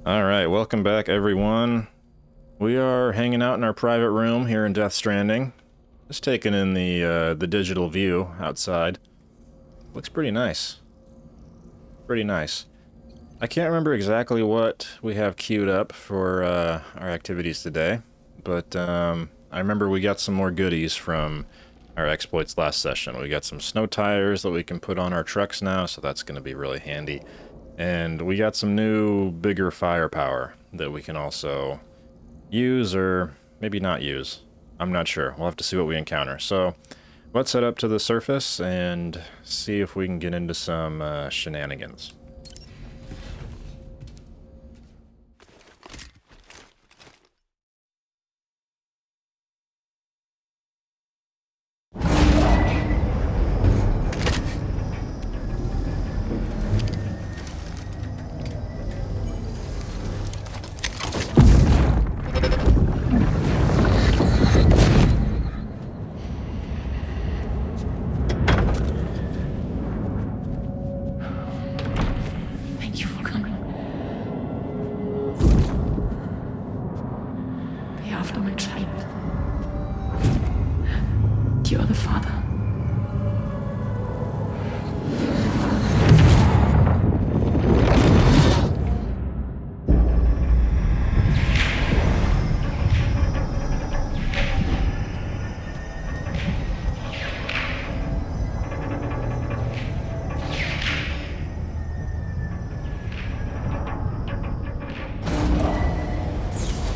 Alright, welcome back everyone. We are hanging out in our private room here in Death Stranding. Just taking in the digital view outside. Looks pretty nice. Pretty nice. I can't remember exactly what we have queued up for our activities today, but I remember we got some more goodies from our exploits last session. We got some snow tires that we can put on our trucks now, so that's going to be really handy. And we got some new, bigger firepower that we can also use, or maybe not use. I'm not sure. We'll have to see what we encounter. So let's head up to the surface and see if we can get into some shenanigans. Thank you for coming. Be after my child. You are the father.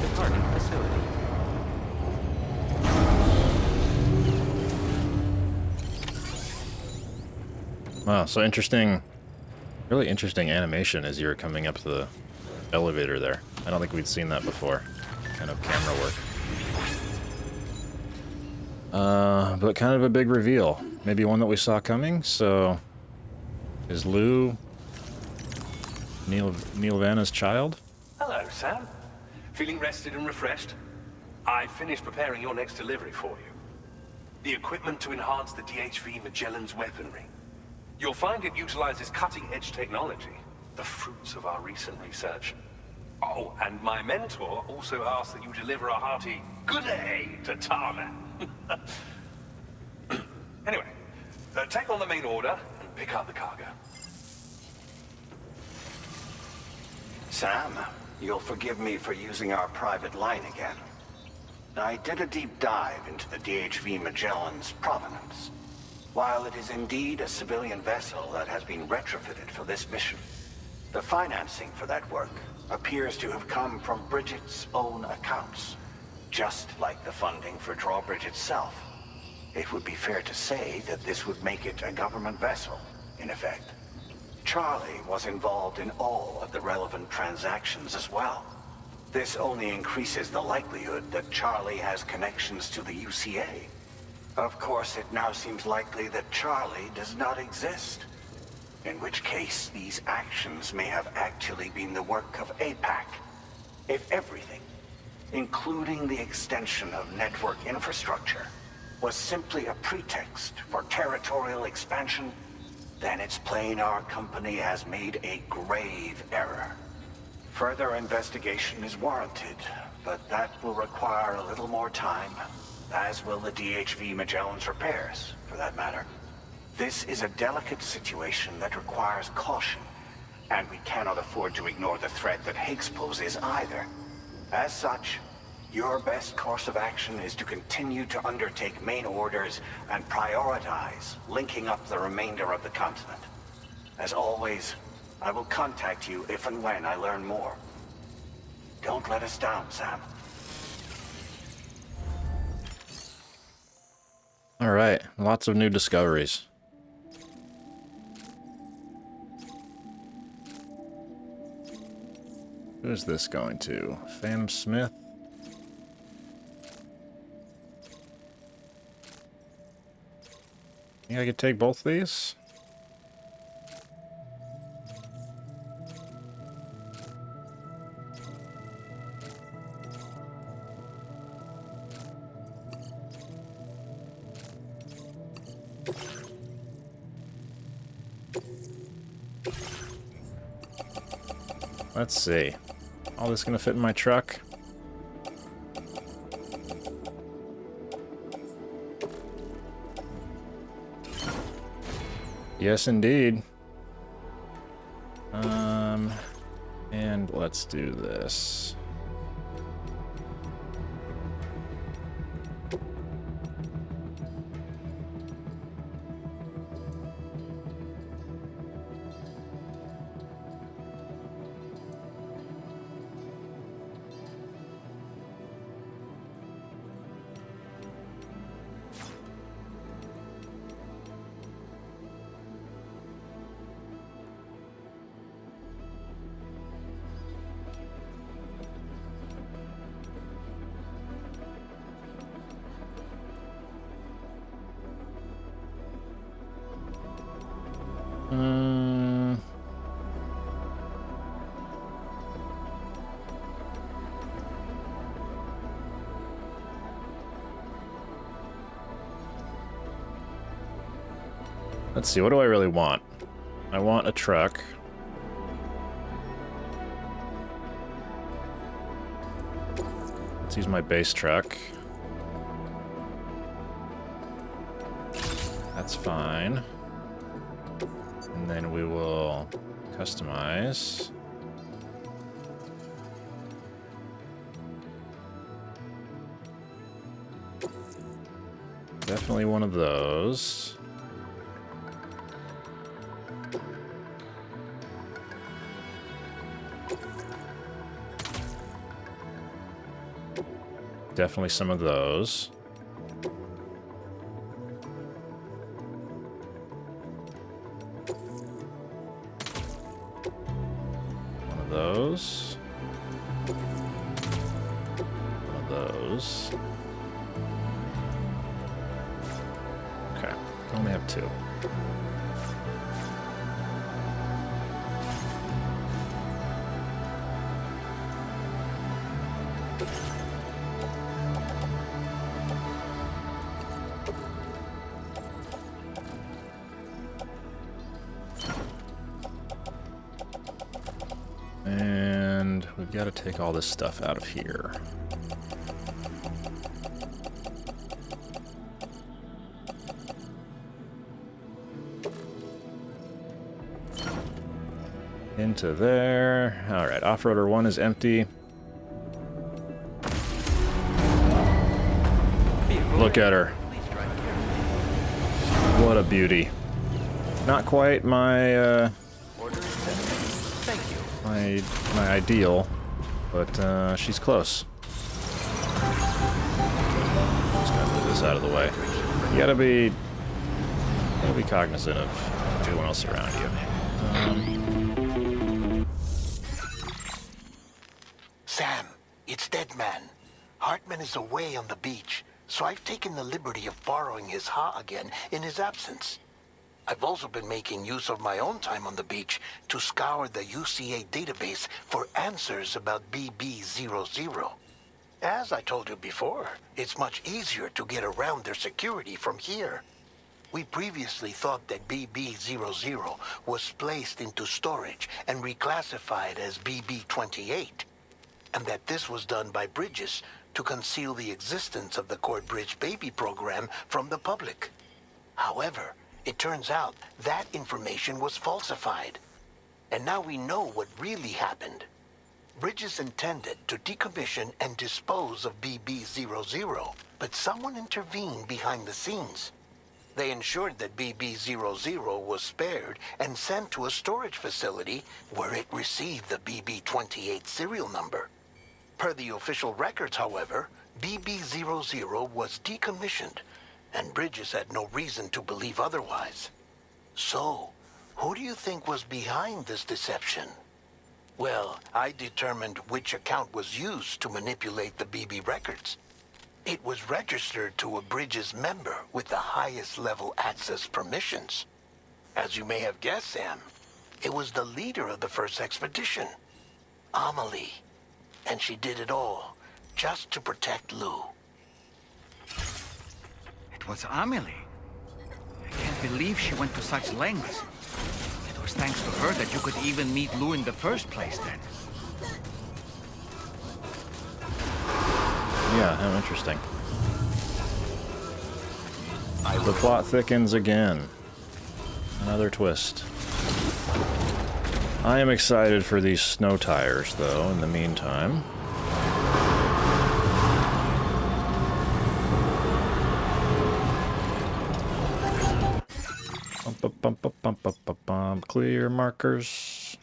Departing facility. Wow, so interesting, really interesting animation as you were coming up the elevator there. I don't think we'd seen that before, kind of camera work. But kind of a big reveal. Maybe one that we saw coming, so... Is Lou Neil Vanna's child? Hello, Sam. Feeling rested and refreshed? I finished preparing your next delivery for you. The equipment to enhance the DHV Magellan's weaponry. You'll find it utilizes cutting-edge technology, the fruits of our recent research. Oh, and my mentor also asked that you deliver a hearty good day to Tana. Anyway, take on the main order and pick up the cargo. Sam, you'll forgive me for using our private line again. I did a deep dive into the DHV Magellan's provenance. While it is indeed a civilian vessel that has been retrofitted for this mission, the financing for that work appears to have come from Bridget's own accounts, just like the funding for Drawbridge itself. It would be fair to say that this would make it a government vessel, in effect. Charlie was involved in all of the relevant transactions as well. This only increases the likelihood that Charlie has connections to the UCA. Of course, it now seems likely that Charlie does not exist. In which case, these actions may have actually been the work of APAC. If everything, including the extension of network infrastructure, was simply a pretext for territorial expansion, then it's plain our company has made a grave error. Further investigation is warranted, but that will require a little more time, as will the DHV Magellan's repairs, for that matter. This is a delicate situation that requires caution, and we cannot afford to ignore the threat that Higgs poses either. As such, your best course of action is to continue to undertake main orders and prioritize linking up the remainder of the continent. As always, I will contact you if and when I learn more. Don't let us down, Sam. Alright, lots of new discoveries. Who's this going to? Phantom Smith? Think I could take both these? Let's see. All this gonna fit in my truck? Yes, indeed. And let's do this. Let's see, what do I really want? I want a truck. Let's use my base truck. That's fine. And then we will customize. Definitely one of those. Definitely some of those. One of those. One of those. Okay, I only have 2. And we've got to take all this stuff out of here. Into there. All right, off-roader 1 is empty. Look at her. What a beauty. Not quite my my ideal, but she's close. Just gonna move this out of the way. You gotta be cognizant of everyone else around you. Sam, it's Deadman. Hartman is away on the beach, so I've taken the liberty of borrowing his Ha again in his absence. I've also been making use of my own time on the beach to scour the UCA database for answers about BB00. As I told you before, it's much easier to get around their security from here. We previously thought that BB00 was placed into storage and reclassified as BB28, and that this was done by Bridges to conceal the existence of the Corbridge baby program from the public. However, it turns out that information was falsified. And now we know what really happened. Bridges intended to decommission and dispose of BB00, but someone intervened behind the scenes. They ensured that BB00 was spared and sent to a storage facility where it received the BB28 serial number. Per the official records, however, BB00 was decommissioned, and Bridges had no reason to believe otherwise. So, who do you think was behind this deception? Well, I determined which account was used to manipulate the BB records. It was registered to a Bridges member with the highest level access permissions. As you may have guessed, Sam, it was the leader of the first expedition, Amelie. And she did it all just to protect Lou. It was Amelie. I can't believe she went to such lengths. It was thanks to her that you could even meet Lou in the first place, then. Yeah, how interesting. The plot thickens again. Another twist. I am excited for these snow tires, though, in the meantime. Clear markers.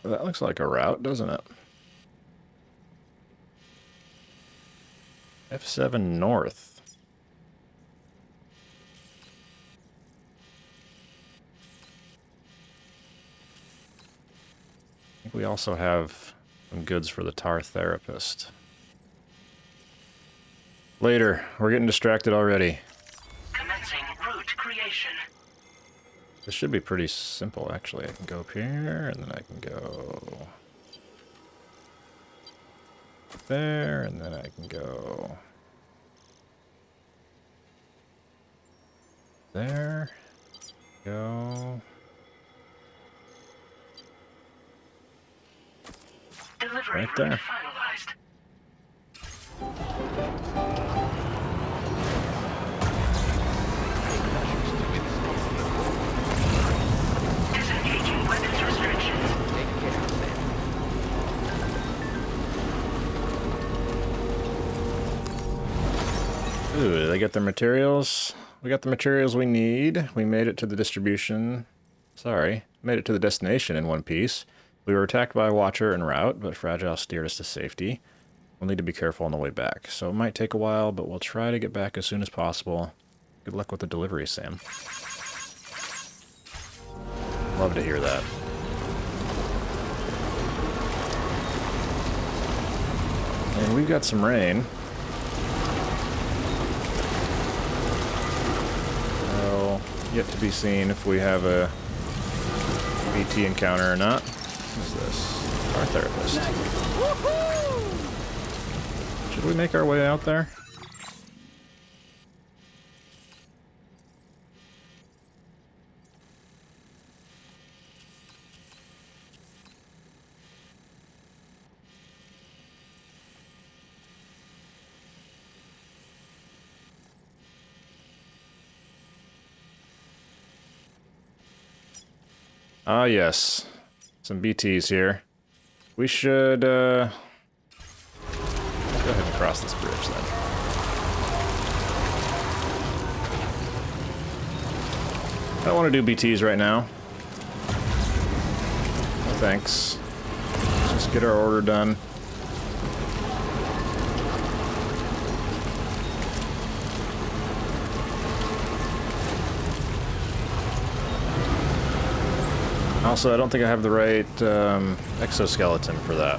That looks like a route, doesn't it? F7 north. I think we also have some goods for the tar therapist. Later. We're getting distracted already. Commencing route creation. This should be pretty simple, actually. I can go up here, and then I can go there, and then I can go there. Go. Delivery Right route there. finalized. Disengaging weapons restrictions. Take care of them. Ooh, did they get their materials? We got the materials we need. We made it to the distribution. Sorry, made it to the destination in one piece. We were attacked by a Watcher en route, but Fragile steered us to safety. We'll need to be careful on the way back, so it might take a while, but we'll try to get back as soon as possible. Good luck with the delivery, Sam. Love to hear that. And we've got some rain. Well, yet to be seen if we have a BT encounter or not. What's this? Our therapist. Should we make our way out there? Ah, yes. Some BTs here. We should, go ahead and cross this bridge, then. I don't want to do BTs right now. No thanks. Let's just get our order done. Also, I don't think I have the right exoskeleton for that.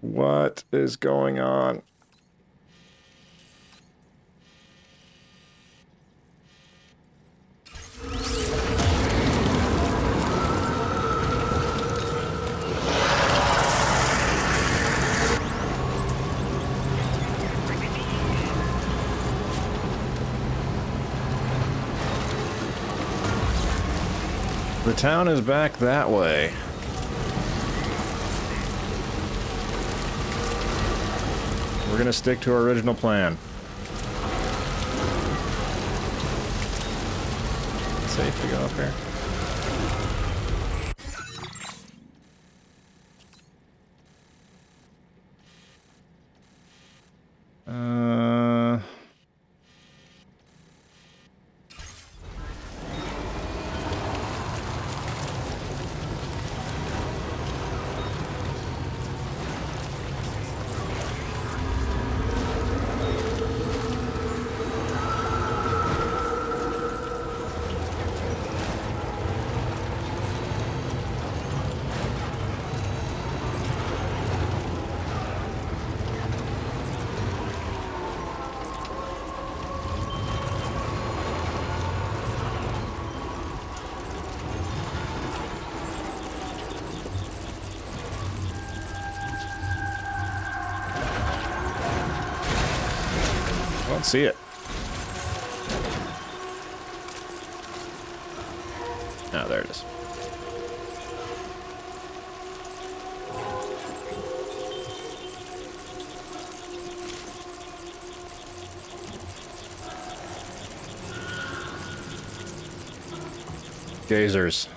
What is going on? The town is back that way. We're gonna stick to our original plan. Safe to go up here. I don't see it. Oh, there it is. Gazers.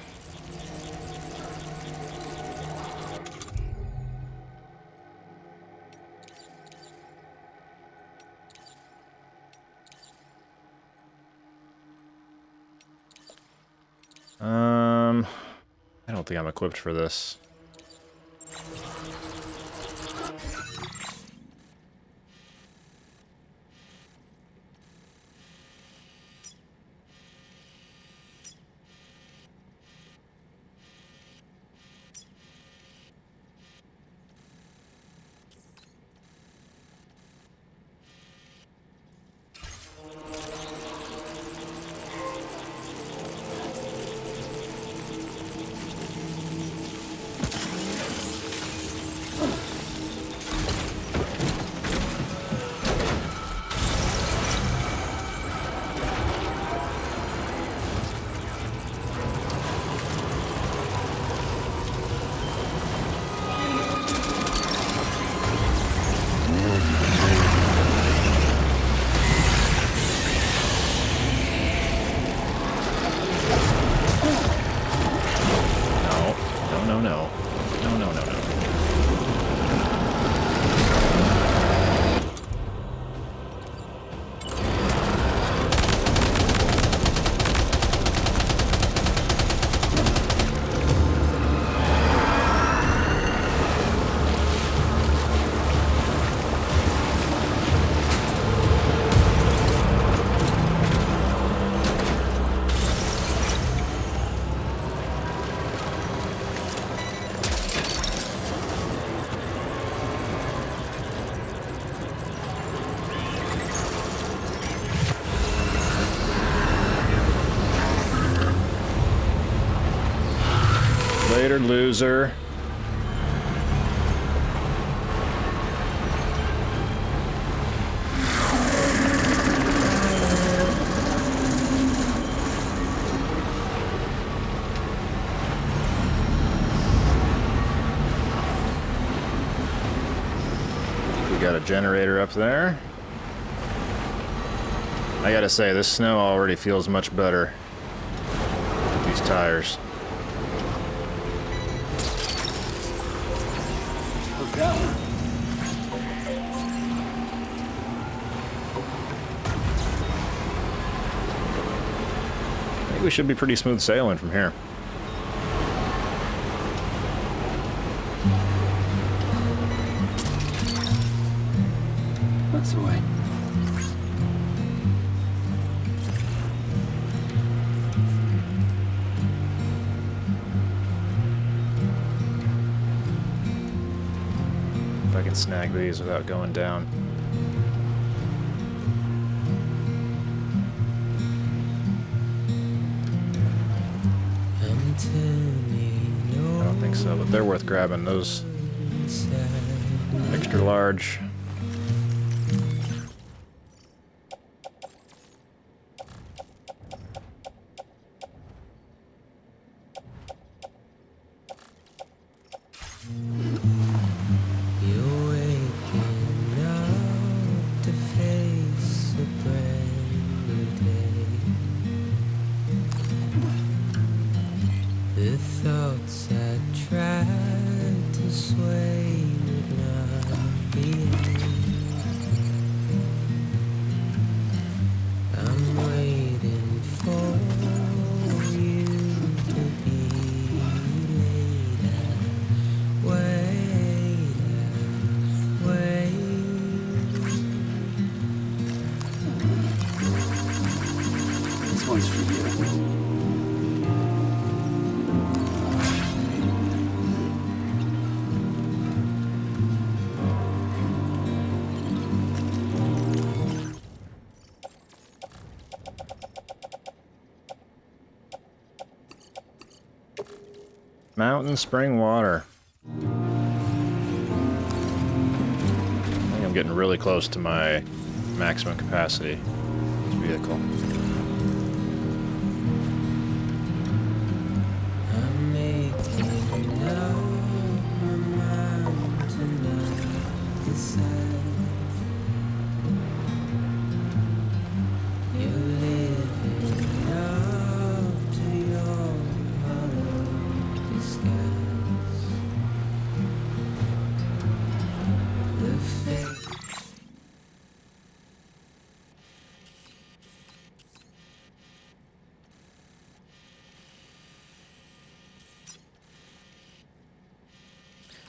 I don't think I'm equipped for this. Later, loser. We got a generator up there. I gotta say, this snow already feels much better with these tires. I think we should be pretty smooth sailing from here. That's the way. If I can snag these without going down. I don't think so, but they're worth grabbing. Those extra large. This one's for you. Mountain spring water. I think I'm getting really close to my maximum capacity of this vehicle.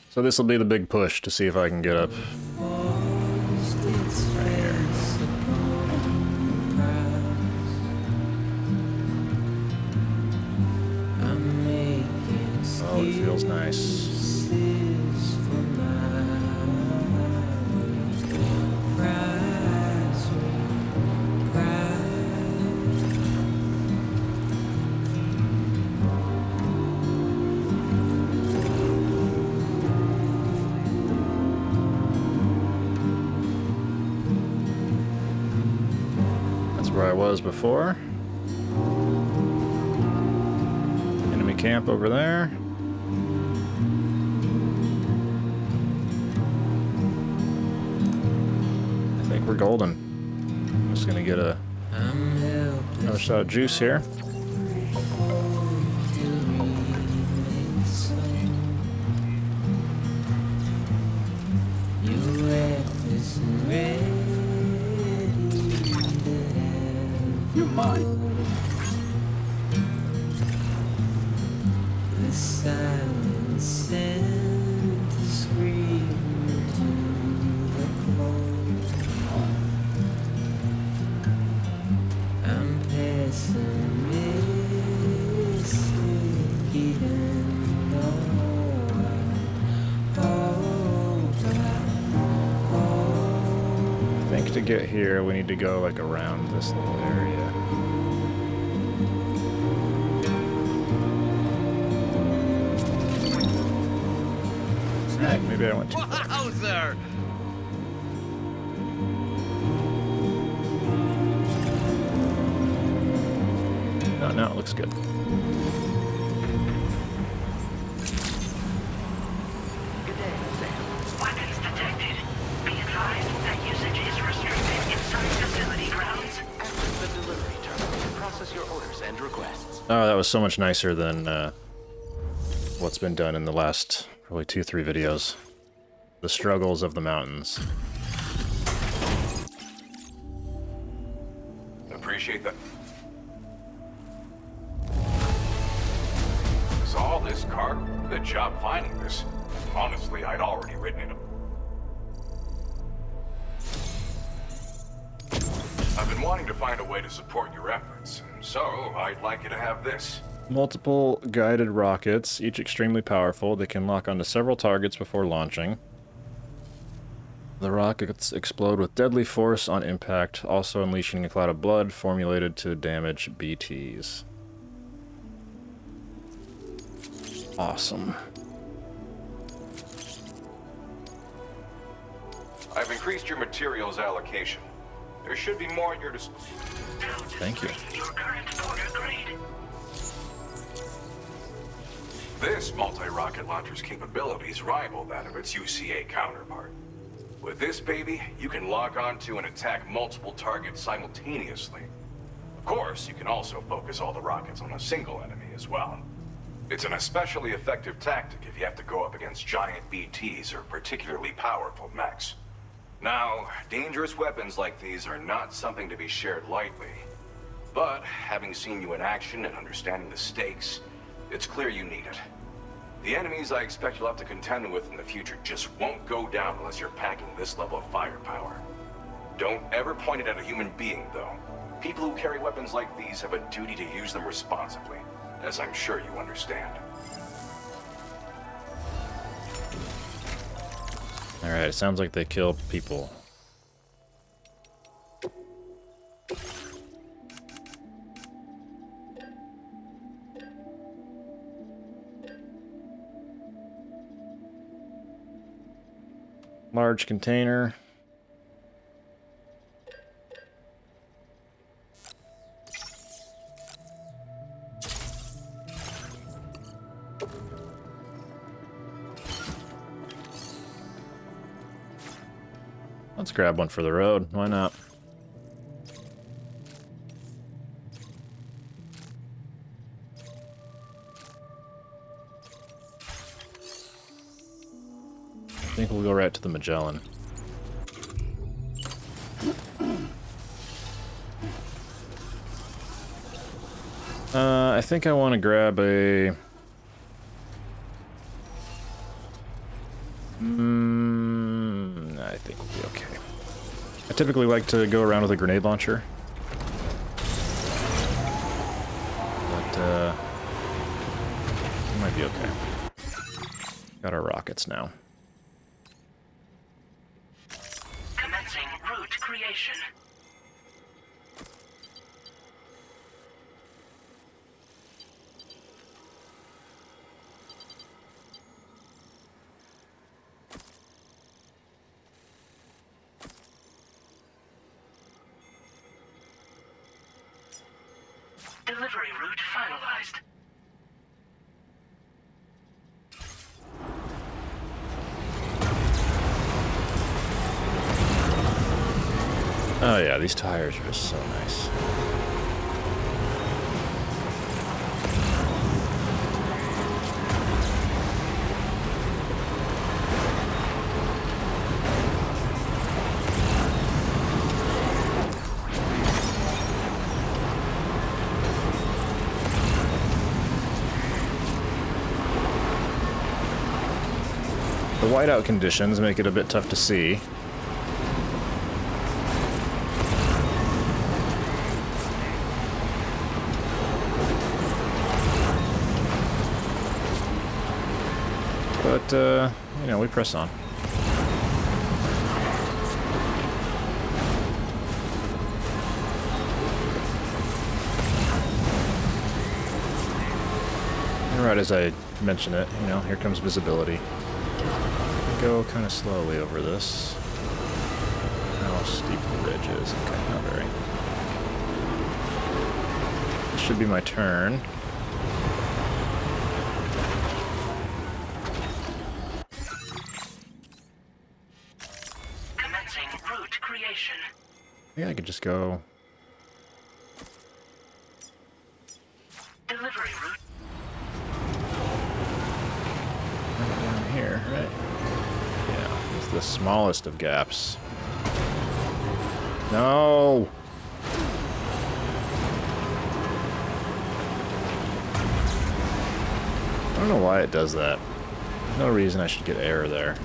So this will be the big push to see if I can get up. Right here. Oh, it feels nice. Where I was before. Enemy camp over there. I think we're golden. I'm just gonna get another shot of juice here. You're mine. The silence sent a scream to the cold. I'm pessimistic, even though I think to get here, we need to go like around this little area. Heck, maybe I went too far. Wowzer! No, no, it looks good. Good day, Sam. Weapons detected. Be advised that usage is restricted inside facility grounds. Access the delivery terminal to process your orders and requests. Oh, that was so much nicer than what's been done in the last probably 2-3 videos. The struggles of the mountains. Appreciate that. Saw this cargo. Good job finding this. Honestly, I'd already written it. I've been wanting to find a way to support your efforts, so I'd like you to have this. Multiple guided rockets, each extremely powerful. They can lock onto several targets before launching. The rockets explode with deadly force on impact, also unleashing a cloud of blood formulated to damage BTs. Awesome. I've increased your materials allocation. There should be more at your disposal. Thank you. Your current order grade. This multi-rocket launcher's capabilities rival that of its UCA counterpart. With this baby, you can lock onto and attack multiple targets simultaneously. Of course, you can also focus all the rockets on a single enemy as well. It's an especially effective tactic if you have to go up against giant BTs or particularly powerful mechs. Now, dangerous weapons like these are not something to be shared lightly. But, having seen you in action and understanding the stakes, it's clear you need it. The enemies I expect you'll have to contend with in the future just won't go down unless you're packing this level of firepower. Don't ever point it at a human being, though. People who carry weapons like these have a duty to use them responsibly, as I'm sure you understand. Alright, it sounds like they kill people. Large container. Let's grab one for the road. Why not? I think we'll go right to the Magellan. I think I want to grab a... I think we'll be okay. I typically like to go around with a grenade launcher. But, we might be okay. Got our rockets now. Commencing route creation. Delivery route finalized. Oh yeah, these tires are just so nice. The whiteout conditions make it a bit tough to see. But, you know, we press on. And right as I mention it, you know, here comes visibility. Go kind of slowly over this. How steep the ridge is. Okay, not very. This should be my turn. Commencing route creation. I think I could just go Delivery route. right down here, right? Yeah, it's the smallest of gaps. No! I don't know why it does that. No reason I should get air there.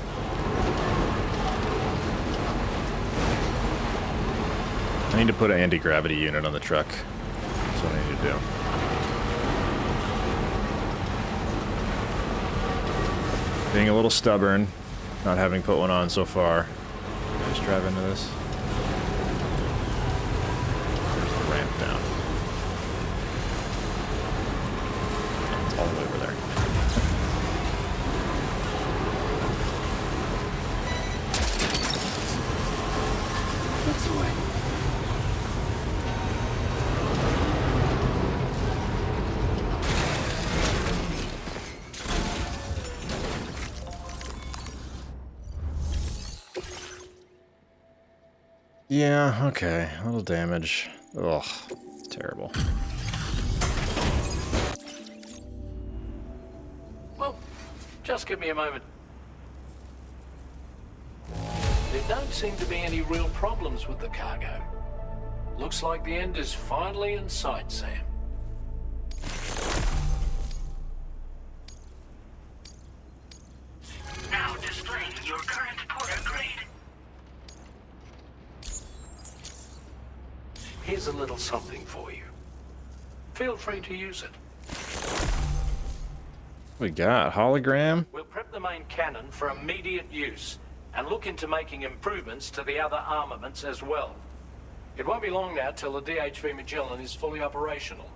I need to put an anti-gravity unit on the truck. That's what I need to do. Being a little stubborn, not having put one on so far. Just drive into this. There's the ramp down. It's all the way over there. That's the way. Yeah, okay. A little damage. Ugh, terrible. Well, just give me a moment. There don't seem to be any real problems with the cargo. Looks like the end is finally in sight, Sam. Now displaying your current porter grade. Here's a little something for you. Feel free to use it. We got hologram. We'll prep the main cannon for immediate use and look into making improvements to the other armaments as well. It won't be long now till the DHV Magellan is fully operational.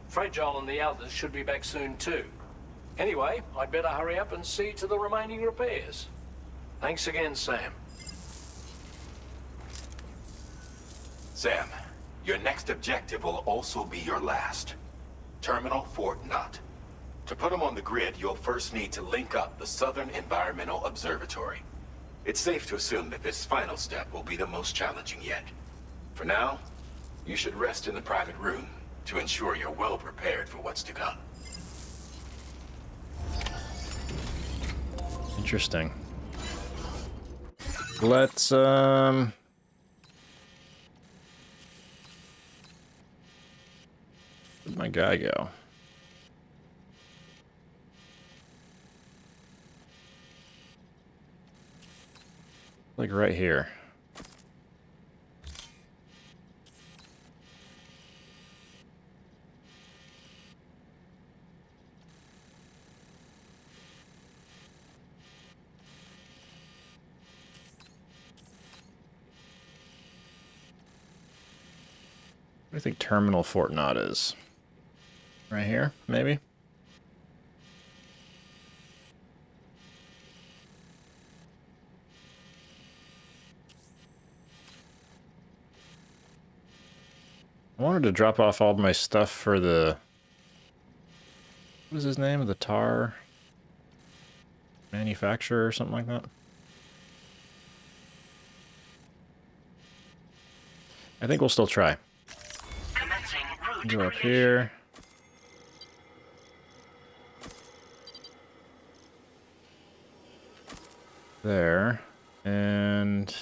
Fragile and the others should be back soon too. Anyway, I'd better hurry up and see to the remaining repairs. Thanks again, Sam. Sam, your next objective will also be your last. Terminal Fort Knott. To put them on the grid, you'll first need to link up the Southern Environmental Observatory. It's safe to assume that this final step will be the most challenging yet. For now, you should rest in the private room to ensure you're well prepared for what's to come. Interesting. Let's, where'd my guy go? Like right here. Where do you think Terminal Fort Knott is? Right here, maybe? I wanted to drop off all my stuff for the... What was his name? The tar manufacturer or something like that? I think we'll still try. Go up here. There. And...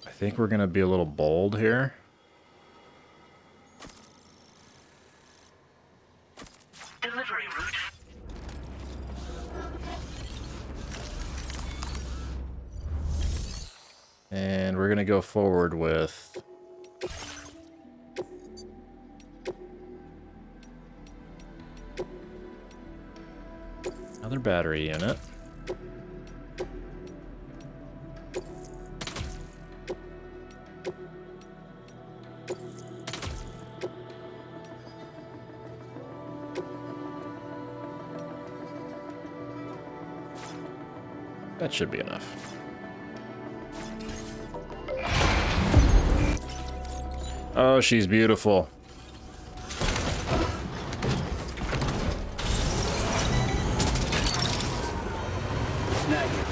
I think we're gonna be a little bold here. Delivery route. And we're gonna go forward with... another battery unit. That should be enough. Oh, she's beautiful. Snag it.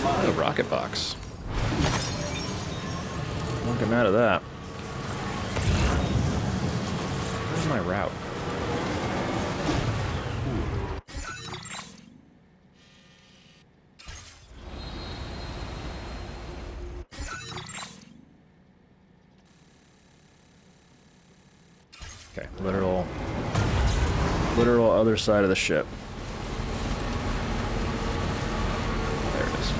Oh, rocket box. Won't get mad at that. Where's my route? Okay, literal other side of the ship. There it is.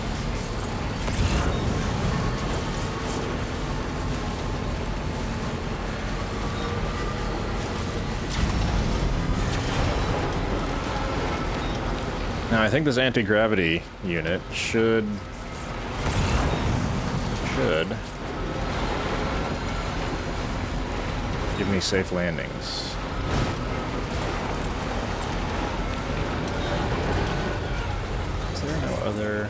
Now I think this anti-gravity unit should give me safe landings. Is there no other...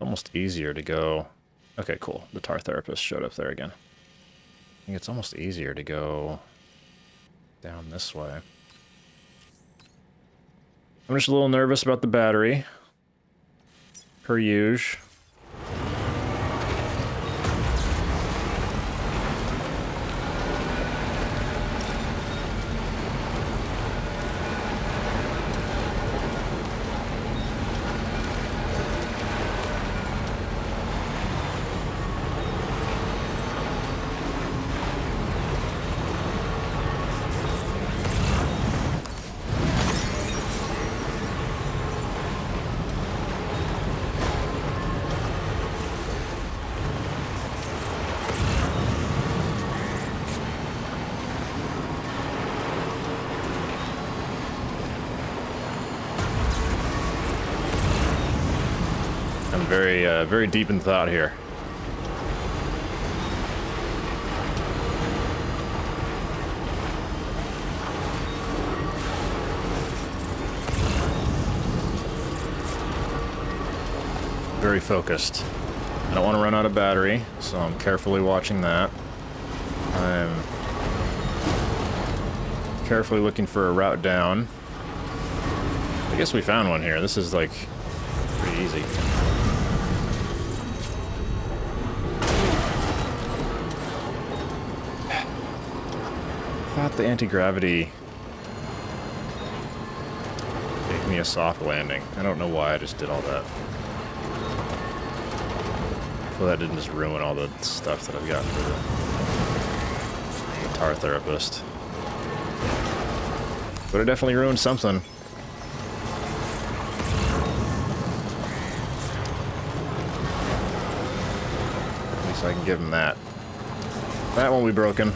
almost easier to go... Okay, cool. The tar therapist showed up there again. I think it's almost easier to go down this way. I'm just a little nervous about the battery. Per usual. very deep in thought here. Very focused. I don't want to run out of battery, so I'm carefully watching that. I'm carefully looking for a route down. I guess we found one here. This is like pretty easy. I thought the anti-gravity gave me a soft landing. I don't know why I just did all that. Hopefully that didn't just ruin all the stuff that I've got for the guitar therapist. But it definitely ruined something. At least I can give him that. That won't be broken.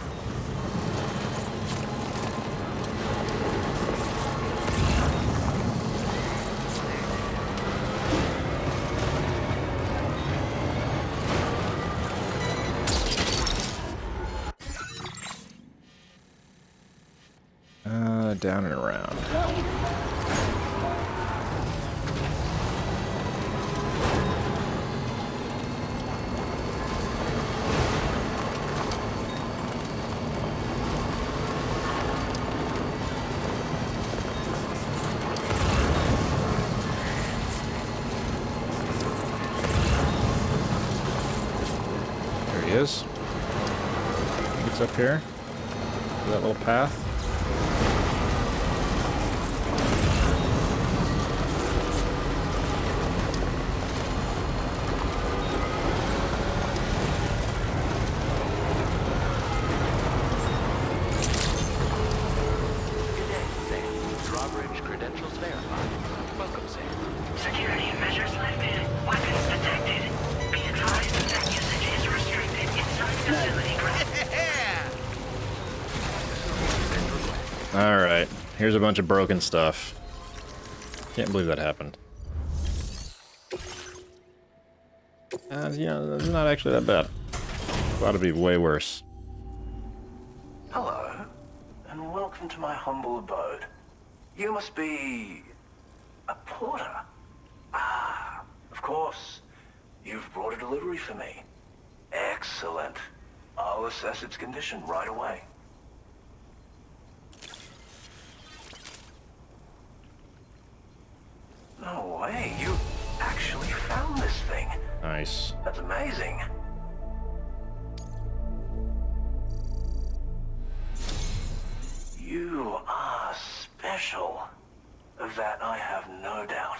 Down and around. There he is. He gets up here. That little path. Security measures lifted. Weapons detected. Be advised that usage is restricted inside facility grounds. Alright, here's a bunch of broken stuff. Can't believe that happened. Yeah, it's not actually that bad. Thought it'd be way worse. Hello, and welcome to my humble abode. You must be a porter. Ah, of course. You've brought a delivery for me. Excellent. I'll assess its condition right away. No way, you actually found this thing. Nice. That's amazing. You are special. Of that I have no doubt.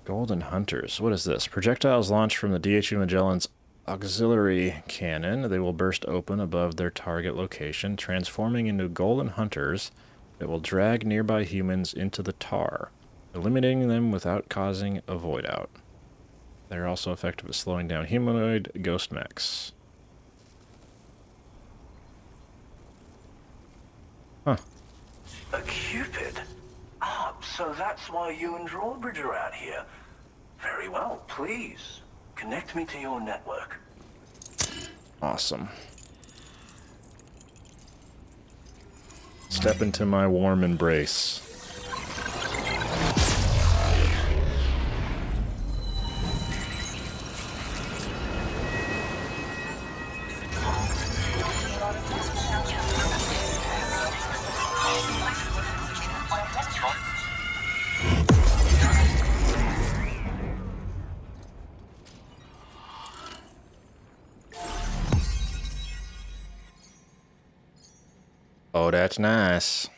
Golden Hunters. What is this? Projectiles launched from the DHV Magellan's auxiliary cannon. They will burst open above their target location, transforming into golden hunters that will drag nearby humans into the tar, eliminating them without causing a void out. They're also effective at slowing down humanoid ghost mechs. Huh. A Cupid? Ah, so that's why you and Drawbridge are out here. Very well, please. Connect me to your network. Awesome. Step into my warm embrace. Oh, that's nice.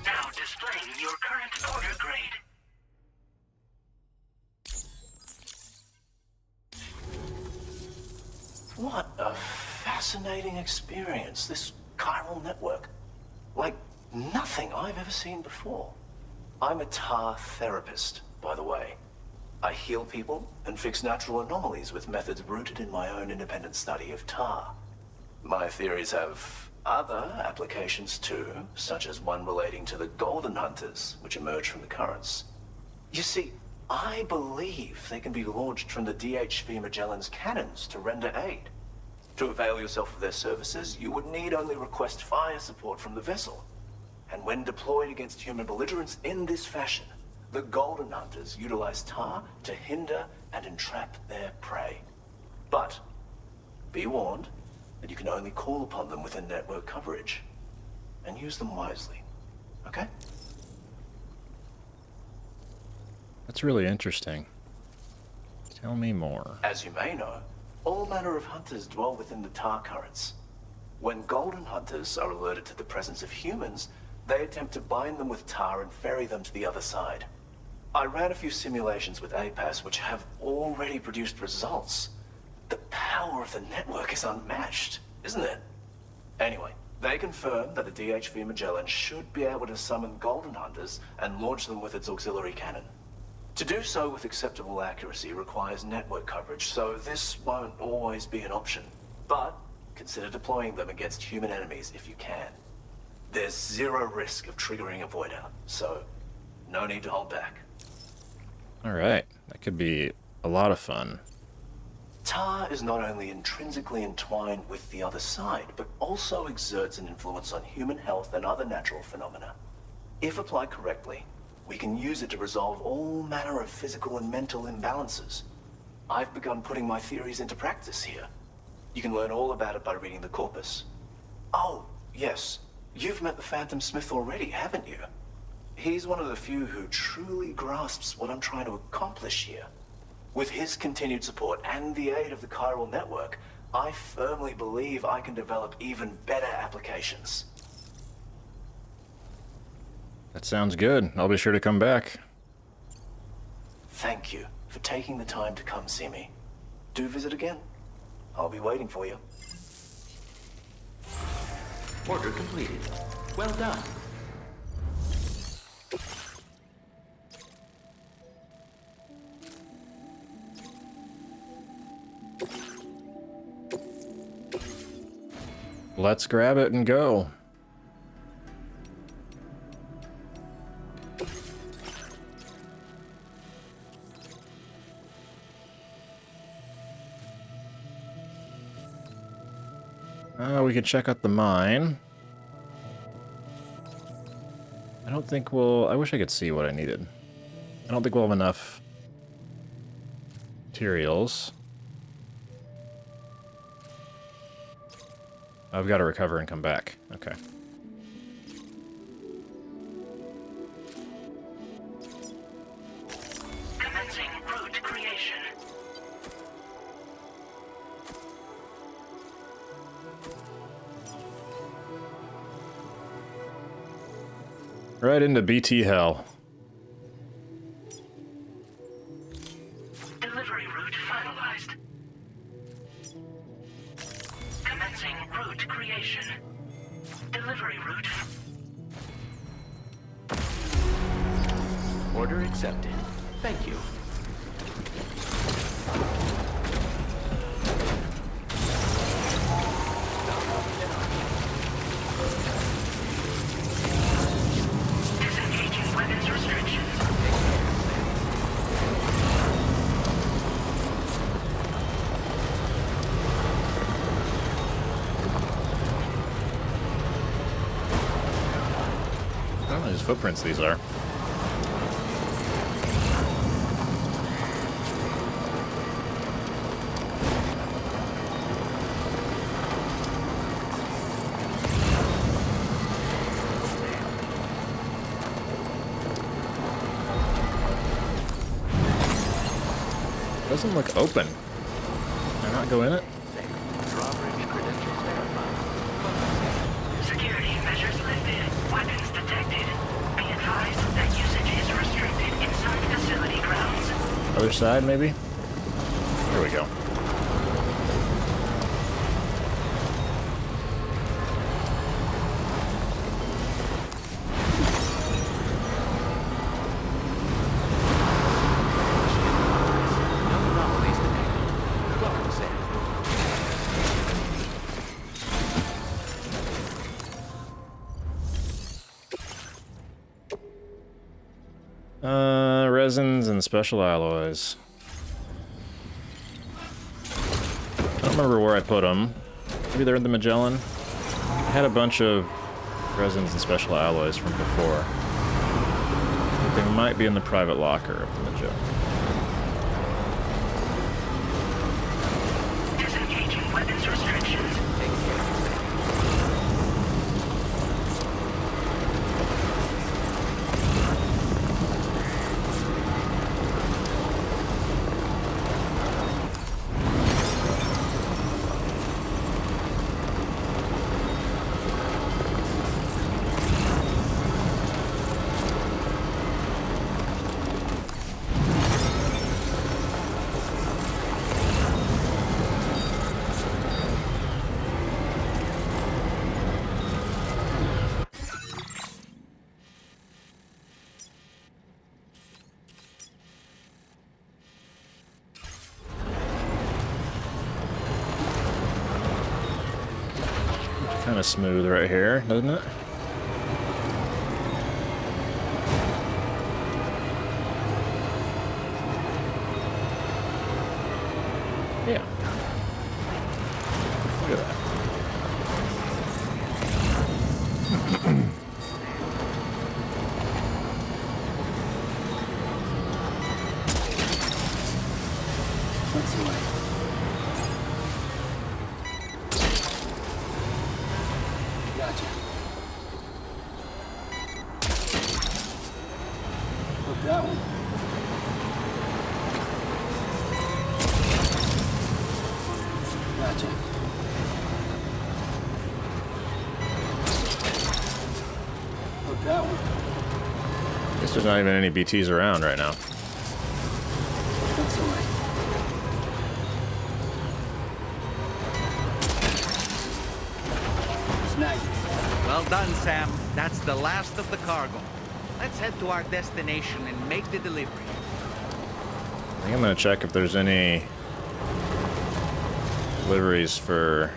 Now displaying your current order grade. What a fascinating experience, this chiral network. Like nothing I've ever seen before. I'm a tar therapist, by the way. I heal people and fix natural anomalies with methods rooted in my own independent study of tar. My theories have other applications too, such as one relating to the golden hunters, which emerge from the currents. You see, I believe they can be launched from the DHV Magellan's cannons to render aid. To avail yourself of their services, you would need only request fire support from the vessel. And when deployed against human belligerents in this fashion, the Golden Hunters utilize tar to hinder and entrap their prey. But be warned that you can only call upon them within network coverage. And use them wisely. Okay? That's really interesting. Tell me more. As you may know, all manner of hunters dwell within the tar currents. When Golden Hunters are alerted to the presence of humans, they attempt to bind them with tar and ferry them to the other side. I ran a few simulations with APAS which have already produced results. The power of the network is unmatched, isn't it? Anyway, they confirm that the DHV Magellan should be able to summon Golden Hunters and launch them with its auxiliary cannon. To do so with acceptable accuracy requires network coverage, so this won't always be an option. But consider deploying them against human enemies if you can. There's zero risk of triggering a void out, so no need to hold back. Alright, that could be a lot of fun. Tar is not only intrinsically entwined with the other side, but also exerts an influence on human health and other natural phenomena. If applied correctly, we can use it to resolve all manner of physical and mental imbalances. I've begun putting my theories into practice here. You can learn all about it by reading the corpus. Oh, yes. You've met the Phantom Smith already, haven't you? He's one of the few who truly grasps what I'm trying to accomplish here. With his continued support and the aid of the chiral network, I firmly believe I can develop even better applications. That sounds good. I'll be sure to come back. Thank you for taking the time to come see me. Do visit again. I'll be waiting for you. Order completed. Well done. Let's grab it and go. We could check out the mine. I don't think we'll... I wish I could see what I needed. I don't think we'll have enough materials. I've got to recover and come back. Okay. Commencing route creation. Right into BT hell. Delivery route finalized. Commencing route creation. Delivery route. Order accepted. Thank you. Disengaging weapons restrictions. Oh, there's footprints these are. Doesn't look open. Can I not go in it? Drawbridge credentials verified. Security measures lifted. Weapons detected. Be advised that usage is restricted inside facility grounds. Other side, maybe? Here we go. special alloys. I don't remember where I put them. Maybe they're in the Magellan. I had a bunch of resins and special alloys from before. They might be in the private locker of the Magellan. Disengaging weapons restrictions. Kind of smooth right here, doesn't it? Yeah. Look at that. What's the way? Gotcha. Look that one. Gotcha. Look that one. Guess there's not even any BTs around right now. What's the way? Snag it. Well done, Sam. That's the last of the cargo. Let's head to our destination and make the delivery. I think I'm gonna check if there's any deliveries for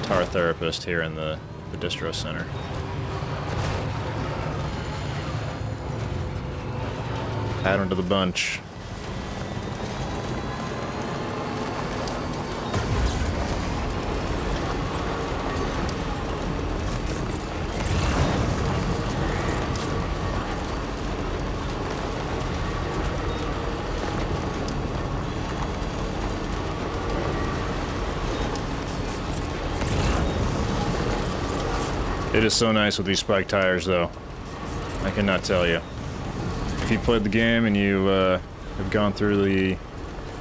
Tar Therapist here in the distro center. Add them to the bunch. It is so nice with these spike tires, though. I cannot tell you. If you played the game and you have gone through the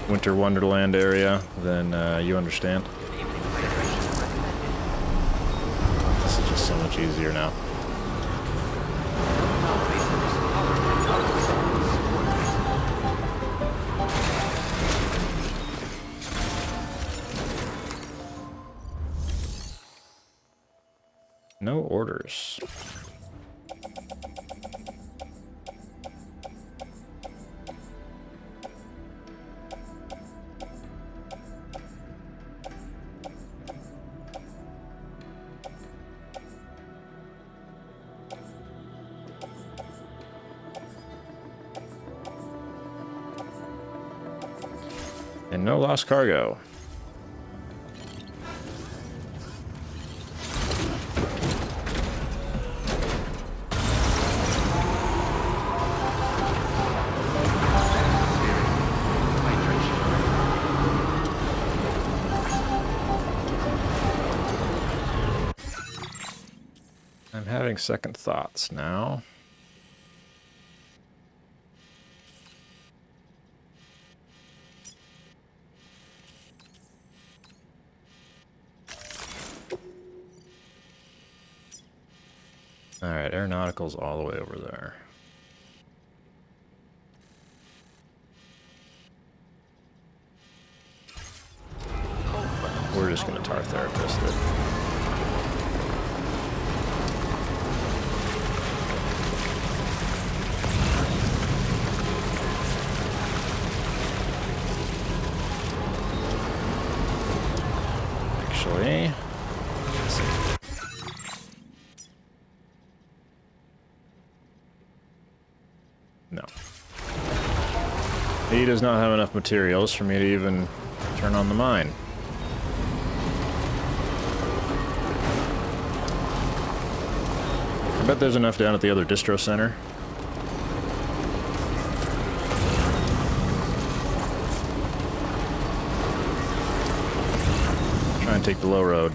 Winter Wonderland area, then you understand. This is just so much easier now. No orders. And no lost cargo. I'm having second thoughts now. Alright, Aeronautical's all the way over there. We're just gonna Tar Therapist it. Actually, no. he does not have enough materials for me to even turn on the mine. I bet there's enough down at the other distro center. Try and take the low road.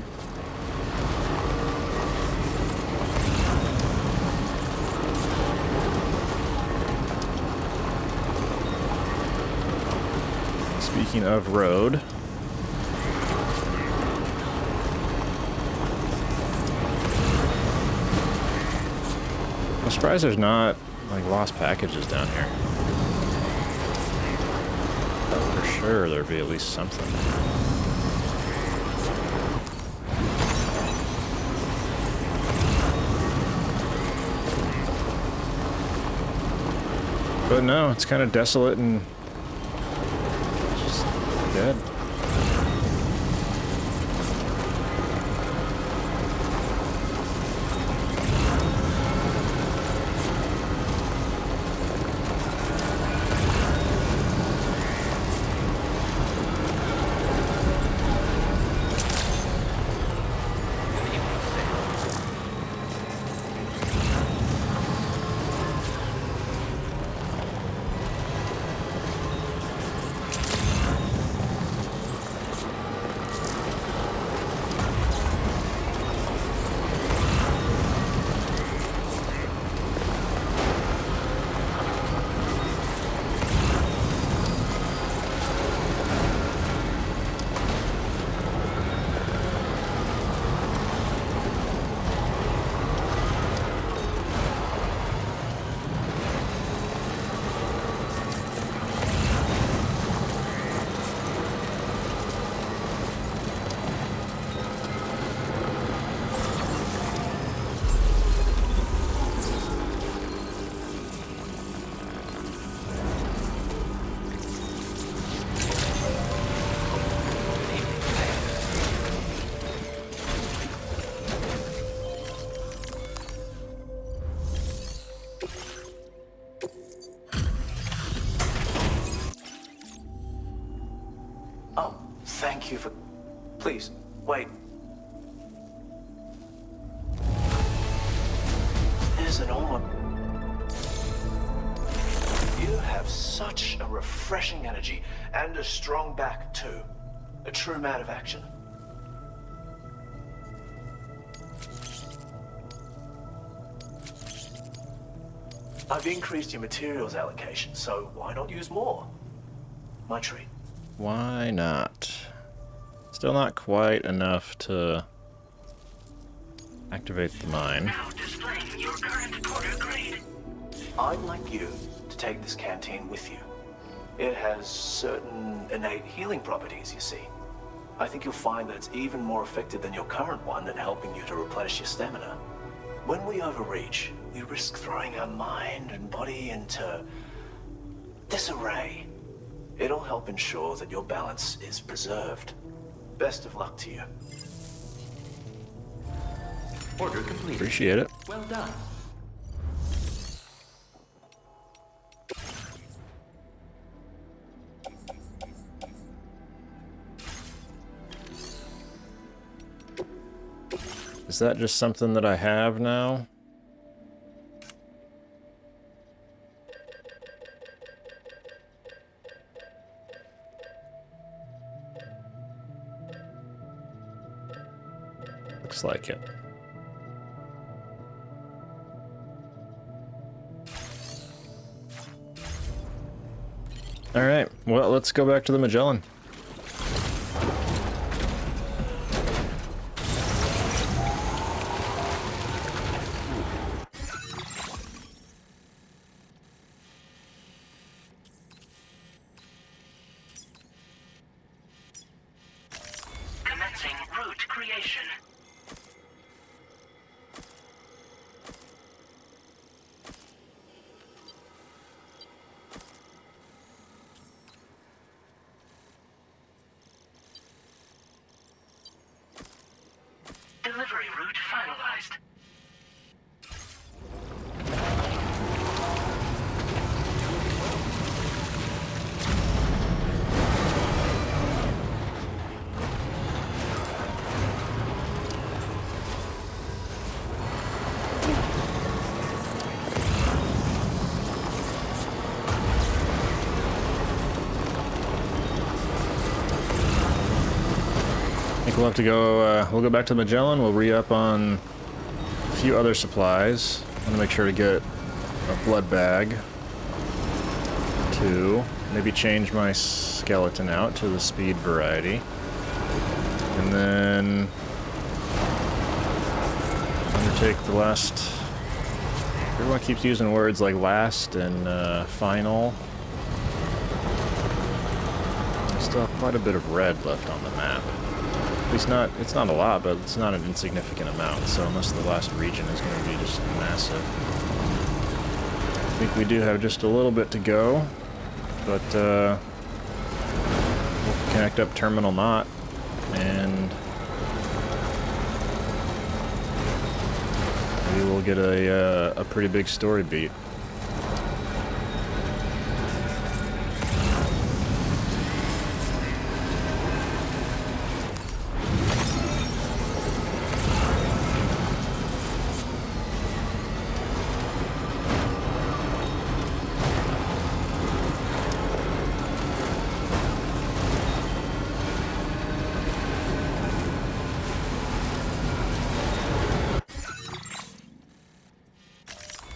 Speaking of road, I'm surprised there's not like lost packages down here. For sure there'd be at least something. But no, it's kind of desolate and just dead. Oh, thank you for... Please, wait. There's an orb. You have such a refreshing energy and a strong back, too. A true man of action. I've increased your materials allocation, so why not use more? My treat. Why not? Still not quite enough to activate the mine. Now displaying your current quarter grade. I'd like you to take this canteen with you. It has certain innate healing properties, you see. I think you'll find that it's even more effective than your current one at helping you to replenish your stamina. When we overreach, we risk throwing our mind and body into disarray. It'll help ensure that your balance is preserved. Best of luck to you. Order complete. Appreciate it. Well done. Is that just something that I have now? Looks like it. All right, well, let's go back to the Magellan. Commencing route creation. Delivery route finalized. think we'll have to go, we'll go back to Magellan, we'll re-up on a few other supplies. I'm gonna make sure to get a blood bag. 2. Maybe change my skeleton out to the speed variety. And then undertake the last... Everyone keeps using words like last and final. Still have quite a bit of red left on the map. At least not, it's not a lot, but it's not an insignificant amount, so unless the last region is going to be just massive. I think we do have just a little bit to go, but we'll connect up Terminal Knot, and maybe we'll get a pretty big story beat.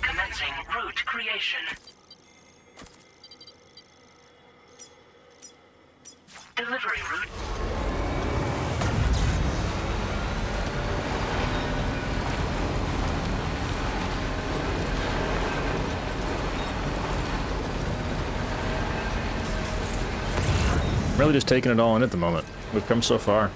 Commencing route creation. Delivery route. I'm really just taking it all in at the moment. We've come so far.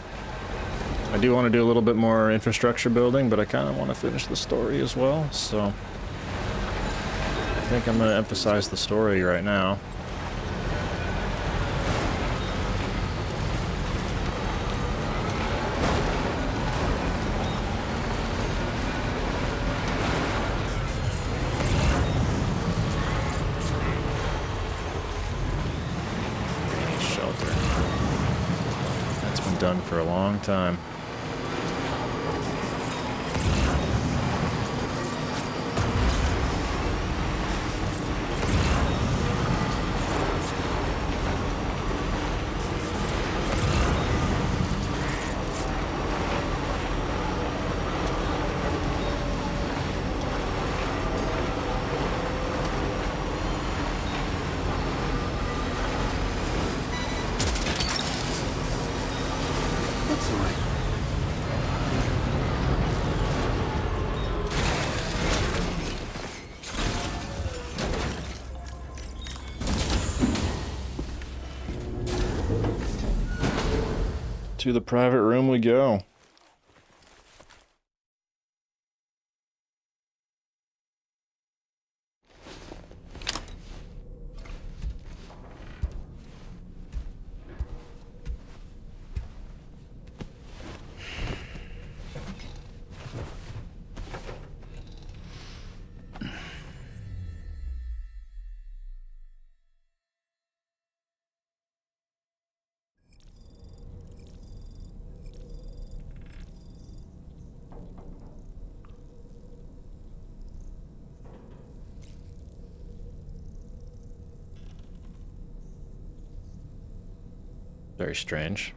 I do want to do a little bit more infrastructure building, but I kind of want to finish the story as well, so I think I'm going to emphasize the story right now. Shelter. That's been done for a long time. To the private room we go. Very strange.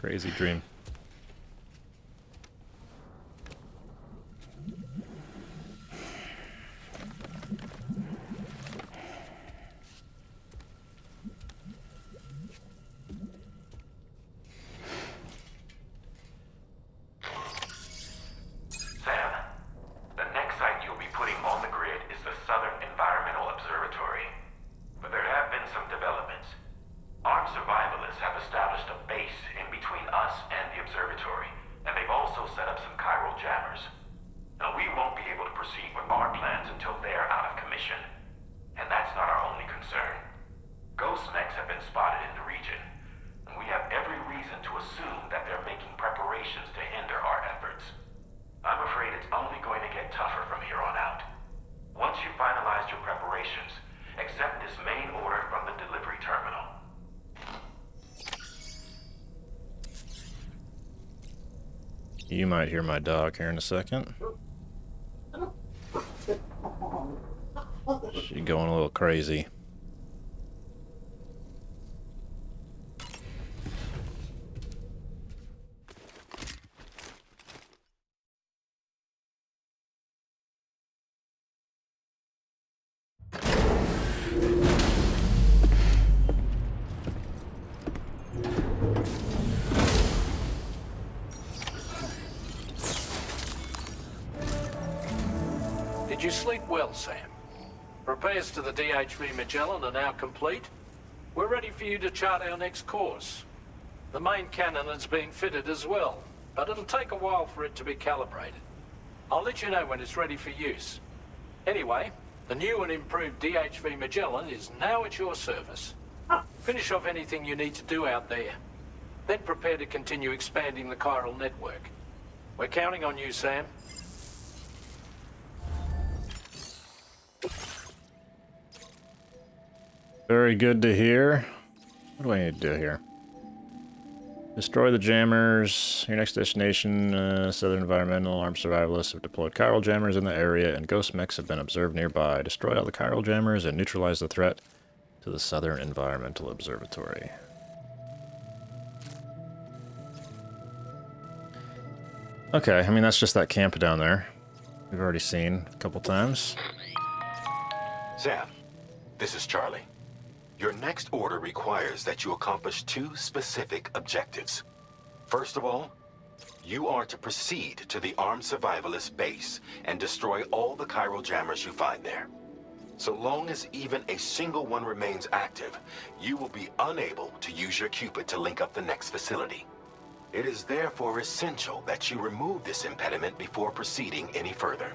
Crazy dream. Our survivalists have established a base in between us and You might hear my dog here in a second. She's going a little crazy. Did you sleep well, Sam? Repairs to the DHV Magellan are now complete. We're ready for you to chart our next course. The main cannon is being fitted as well, but it'll take a while for it to be calibrated. I'll let you know when it's ready for use. Anyway, the new and improved DHV Magellan is now at your service. Finish off anything you need to do out there. Then prepare to continue expanding the chiral network. We're counting on you, Sam. Very good to hear. What do I need to do here? Destroy the jammers. Your next destination, Southern Environmental. Armed survivalists have deployed chiral jammers in the area, and ghost mechs have been observed nearby. Destroy all the chiral jammers and neutralize the threat to the Southern Environmental Observatory. Okay, I mean, that's just that camp down there. We've already seen a couple times. Sam, this is Charlie. Your next order requires that you accomplish 2 specific objectives. First of all, you are to proceed to the armed survivalist base and destroy all the chiral jammers you find there. So long as even a single one remains active, you will be unable to use your Cupid to link up the next facility. It is therefore essential that you remove this impediment before proceeding any further.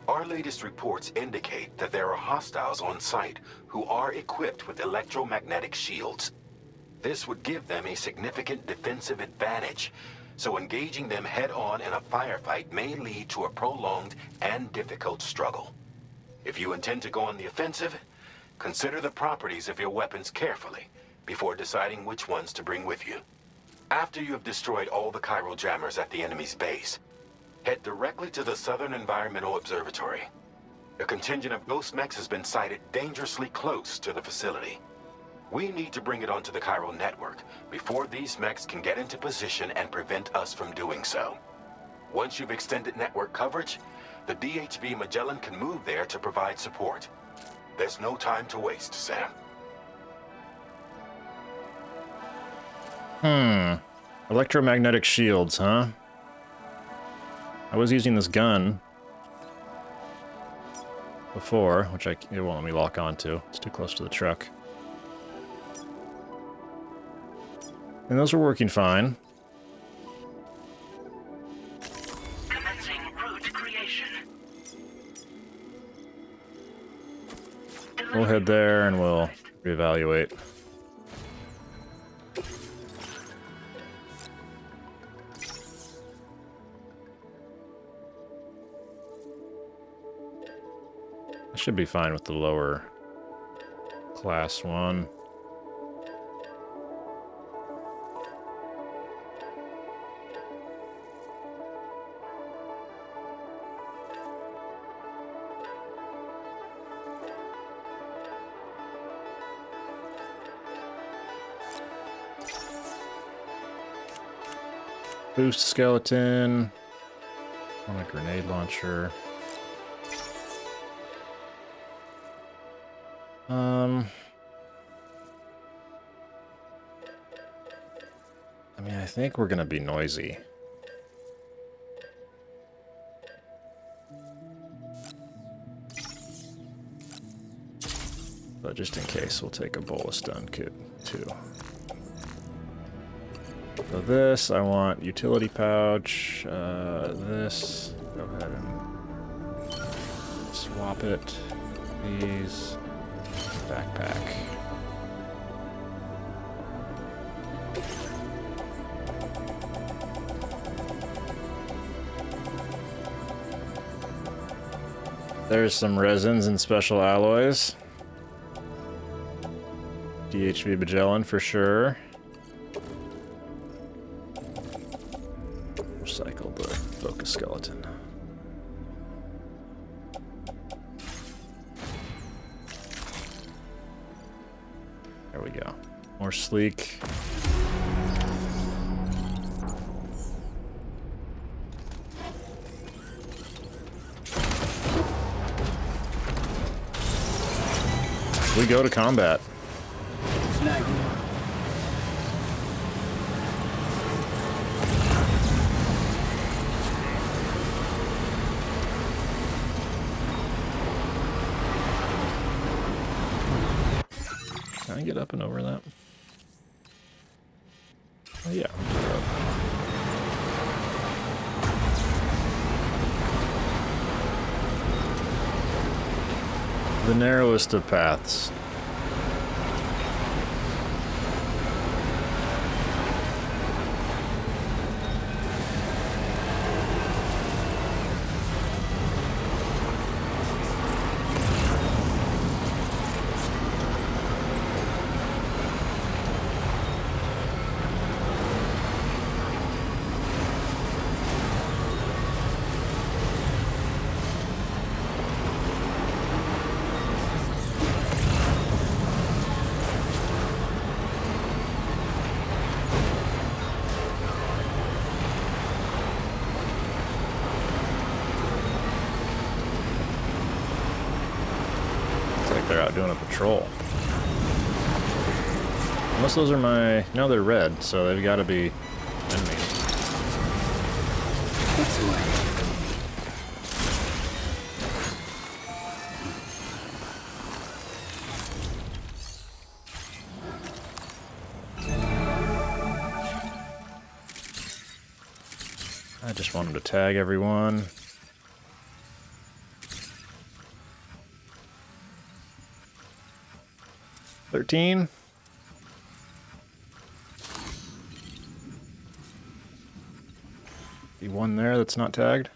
Our latest reports indicate that there are hostiles on site who are equipped with electromagnetic shields. This would give them a significant defensive advantage, so engaging them head-on in a firefight may lead to a prolonged and difficult struggle. If you intend to go on the offensive, consider the properties of your weapons carefully before deciding which ones to bring with you. After you have destroyed all the chiral jammers at the enemy's base, head directly to the Southern Environmental Observatory. A contingent of ghost mechs has been sighted dangerously close to the facility. We need to bring it onto the chiral network before these mechs can get into position and prevent us from doing so. Once you've extended network coverage, the DHV Magellan can move there to provide support. There's no time to waste, Sam. Electromagnetic shields, huh? I was using this gun before, which it won't let me lock onto. It's too close to the truck. And those are working fine. Commencing route creation. We'll head there and we'll reevaluate. I should be fine with the lower class one. Boost skeleton. On a grenade launcher. I mean, I think we're gonna be noisy. But just in case, we'll take a bowl of stun kit too. So this, I want utility pouch. This, go ahead and swap it. These, backpack. There's some resins and special alloys. DHV Magellan for sure. Recycle the focus skeleton. There we go. More sleek. We go to combat. Can I get up and over that? Oh yeah. The narrowest of paths. They're out doing a patrol. Unless those are my... No, they're red, so they've got to be enemies. I just wanted to tag everyone. $13. The one there that's not tagged.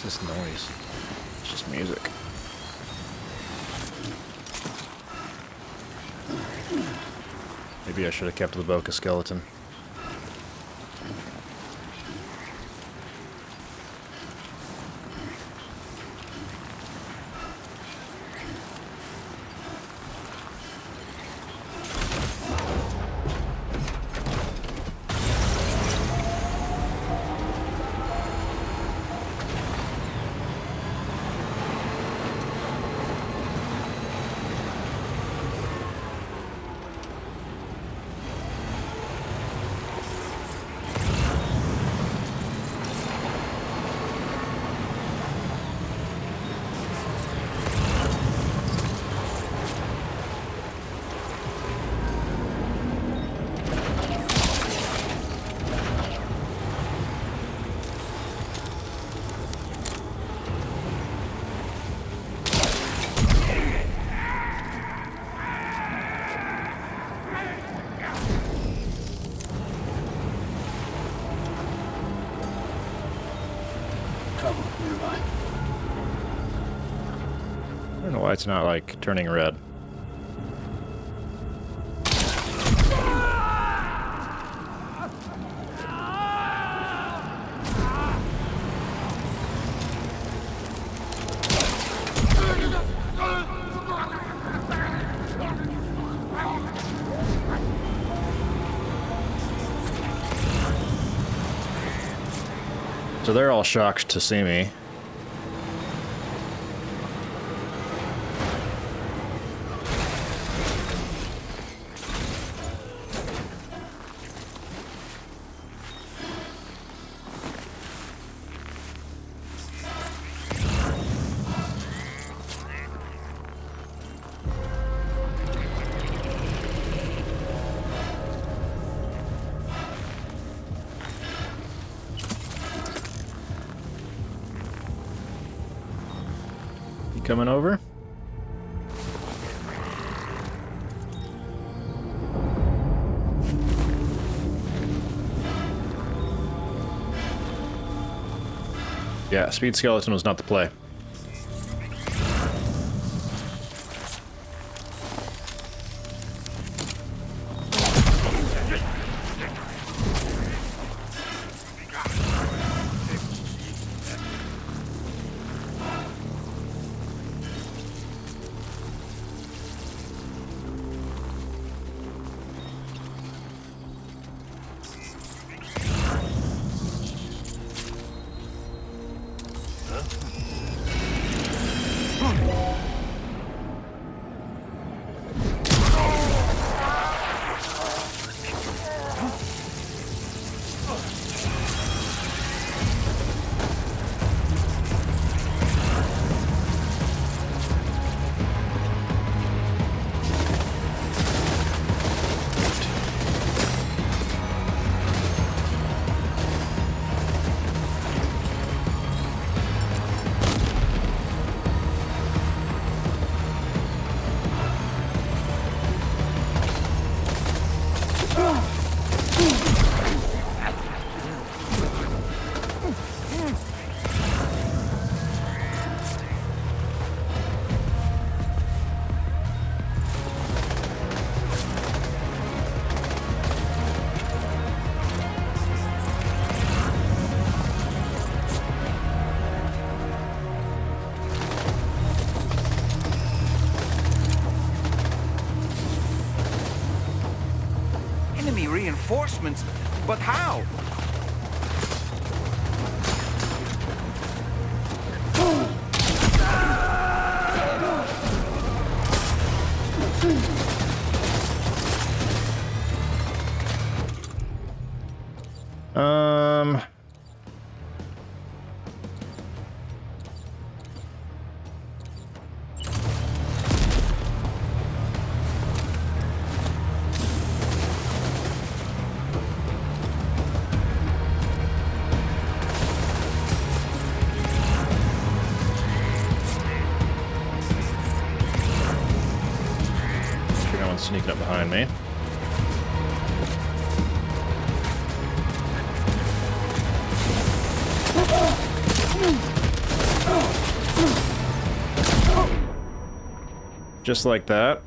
It's just noise. It's just music. Maybe I should have kept the Boca skeleton. I don't know why it's not, like, turning red. So they're all shocked to see me. coming over? Yeah, Speed Skeleton was not the play. Enemy reinforcements? But how? No one's sneaking up behind me. Just like that.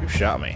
You shot me.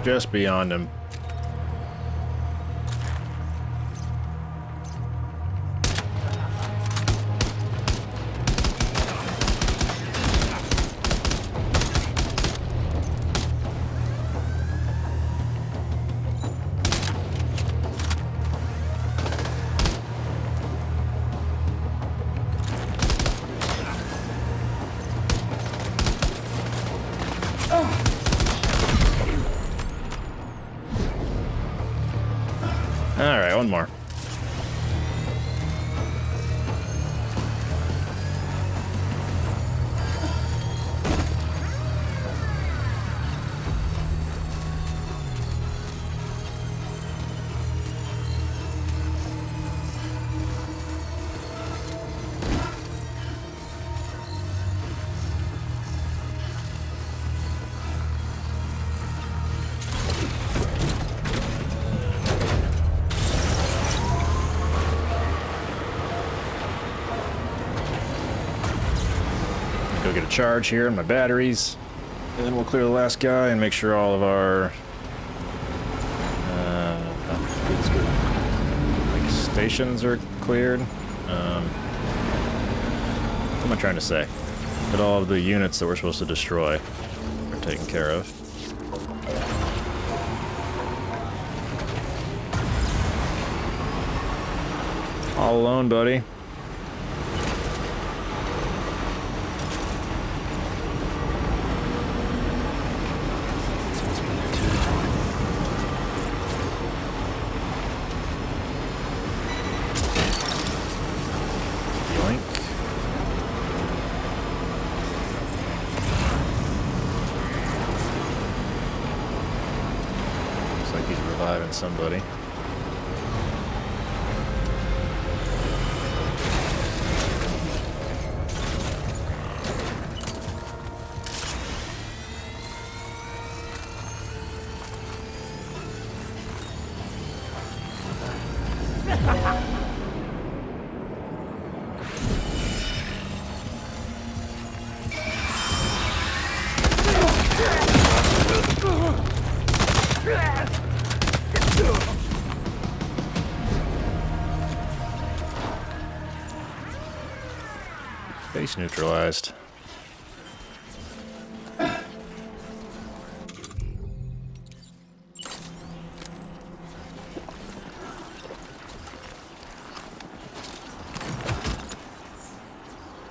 just beyond him. Alright, one more. Go get a charge here in my batteries, and then we'll clear the last guy and make sure all of our like stations are cleared. What am I trying to say? That all of the units that we're supposed to destroy are taken care of. All alone, buddy. Somebody. Base neutralized.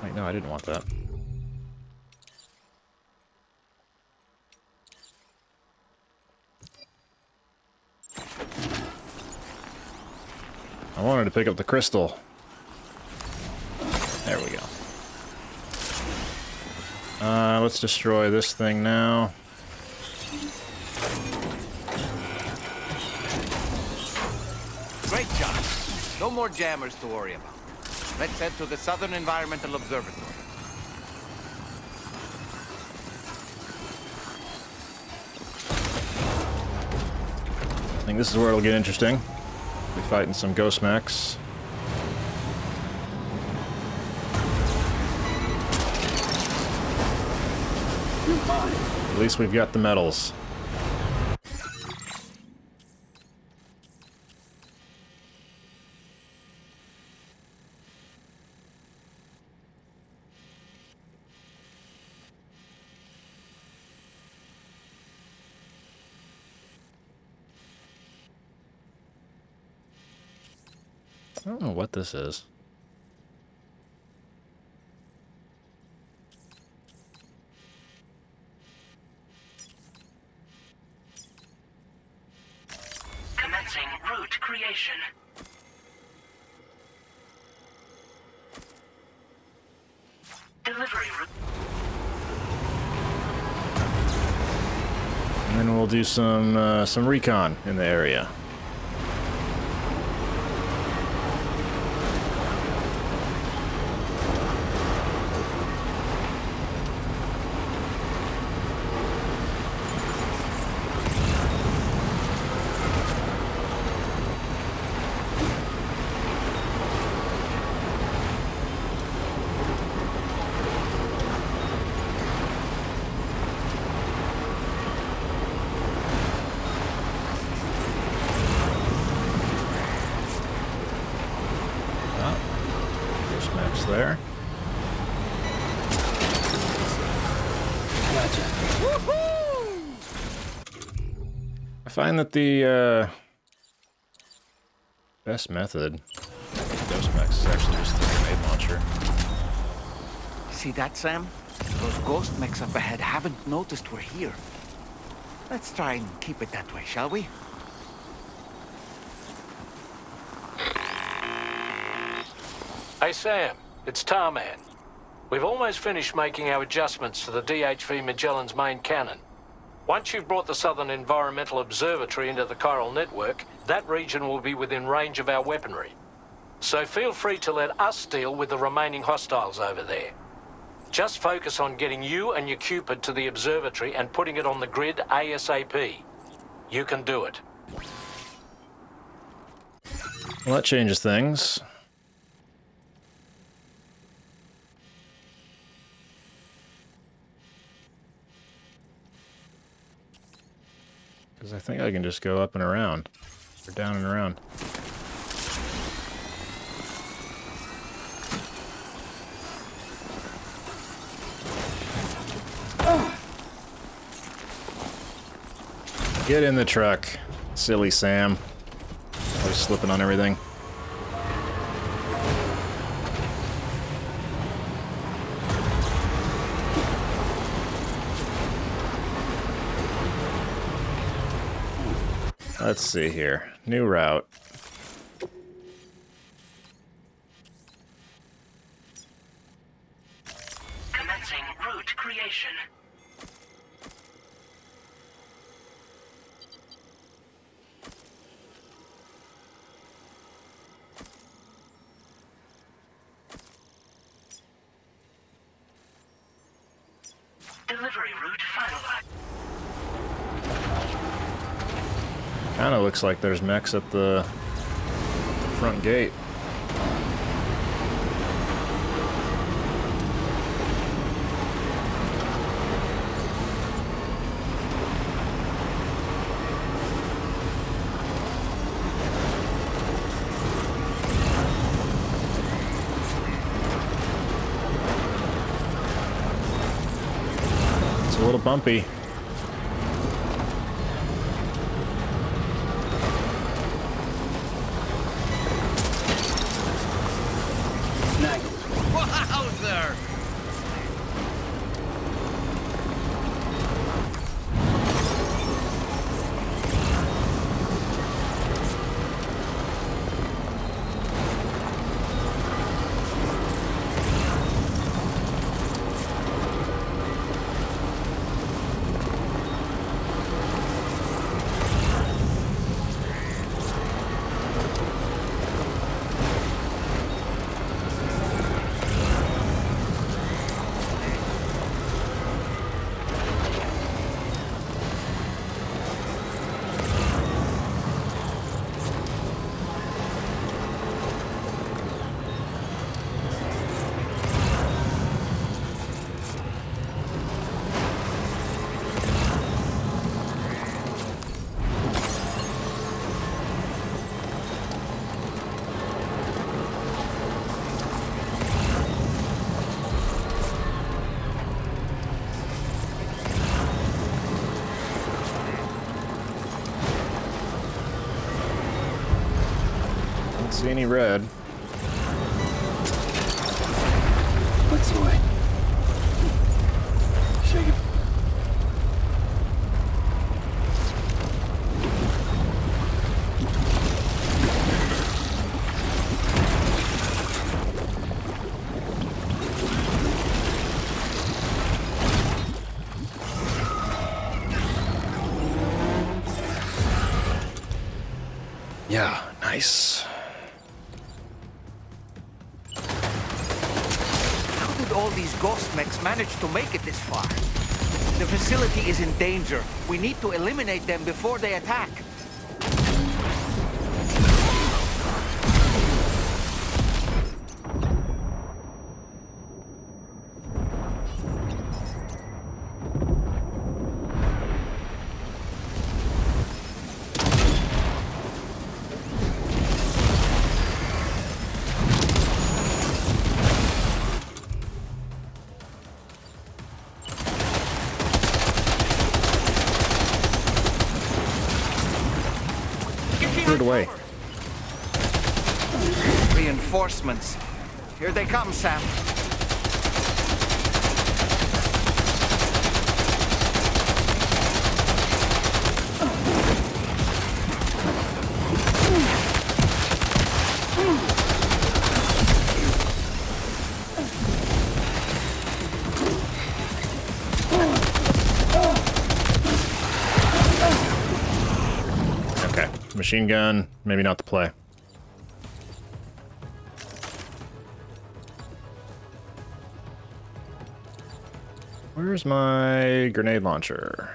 Wait, no, I didn't want that. I wanted to pick up the crystal. There we go. Let's destroy this thing now. Great job. No more jammers to worry about. Let's head to the Southern Environmental Observatory. I think this is where it'll get interesting. We're fighting some ghost mechs. At least we've got the medals. I don't know what this is. Commencing route creation. Delivery route. And then we'll do some recon in the area. I find that the best method of Ghost Mechs is actually just the grenade launcher. See that, Sam? Those ghost mechs up ahead haven't noticed we're here. Let's try and keep it that way, shall we? Hey Sam, it's Tarman. We've almost finished making our adjustments to the DHV Magellan's main cannon. Once you've brought the Southern Environmental Observatory into the chiral network, that region will be within range of our weaponry. So feel free to let us deal with the remaining hostiles over there. Just focus on getting you and your Cupid to the observatory and putting it on the grid ASAP. You can do it. Well, that changes things. Because I think I can just go up and around. Or down and around. Get in the truck, silly Sam. Always slipping on everything. Let's see here. New route. Commencing route creation. Delivery route finalized. Kinda looks like there's mechs at the front gate. It's a little bumpy. Wowzer! Don't see any red. What's the way? Shake it. Yeah, nice. How did all these ghost mechs manage to make it this far? The facility is in danger. We need to eliminate them before they attack. threw it away. Reinforcements. Here they come, Sam. Okay, machine gun, maybe not the play. Where's my grenade launcher?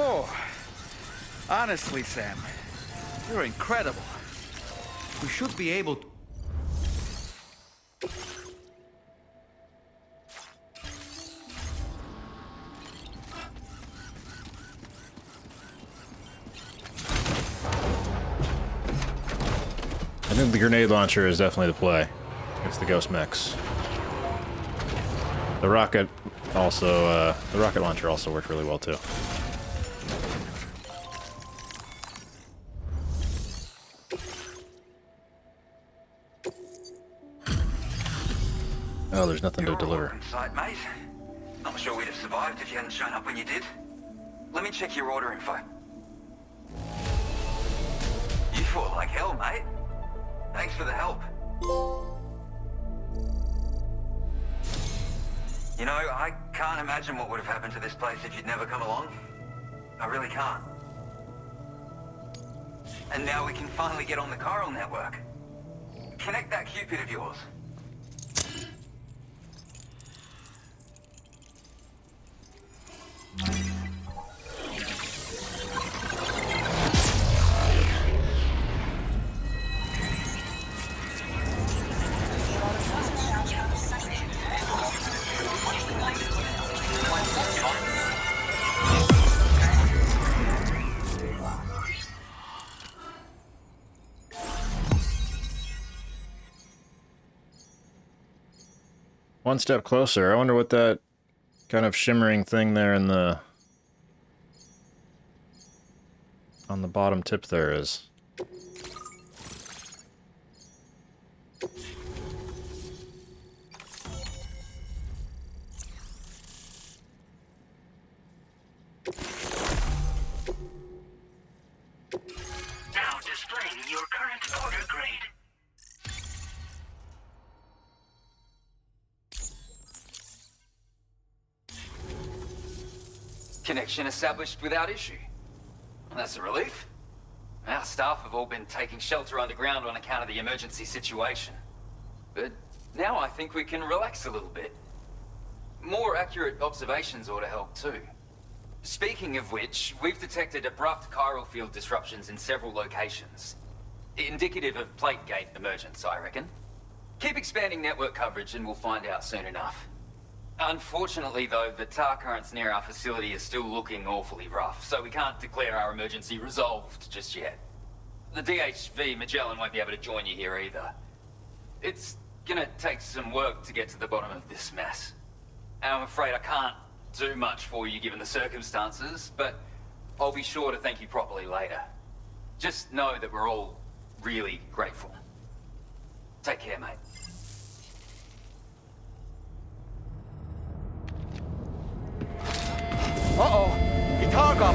Oh, honestly, Sam, you're incredible. We should be able to... I think the grenade launcher is definitely the play. It's the ghost mechs. The rocket also, the rocket launcher also worked really well too. Oh, there's nothing to deliver. Welcome site, mate. I'm sure we'd have survived if you hadn't shown up when you did. Let me check your order info. You fought like hell, mate. Thanks for the help. You know, I can't imagine what would have happened to this place if you'd never come along. I really can't. And now we can finally get on the chiral network. Connect that Cupid of yours. One step closer. I wonder what that kind of shimmering thing there in the... on the bottom tip there is. Now displaying your current order grade. Connection established without issue. Well, that's a relief. Our staff have all been taking shelter underground on account of the emergency situation. But now I think we can relax a little bit. More accurate observations ought to help too. Speaking of which, we've detected abrupt chiral field disruptions in several locations. Indicative of plate gate emergence, I reckon. Keep expanding network coverage and we'll find out soon enough. Unfortunately, though, the tar currents near our facility are still looking awfully rough, so we can't declare our emergency resolved just yet. The DHV Magellan won't be able to join you here either. It's gonna take some work to get to the bottom of this mess. And I'm afraid I can't do much for you given the circumstances, but I'll be sure to thank you properly later. Just know that we're all really grateful. Take care, mate. Uh-oh! Itargum!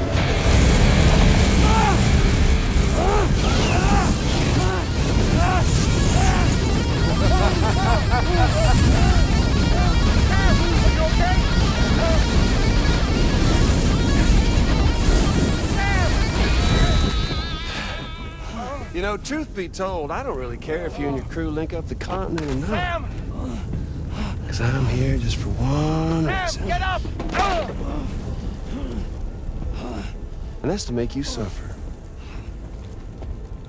You know, truth be told, I don't really care if you and your crew link up the continent or not. Sam! Because I'm here just for one reason. Sam, get up! And that's to make you suffer.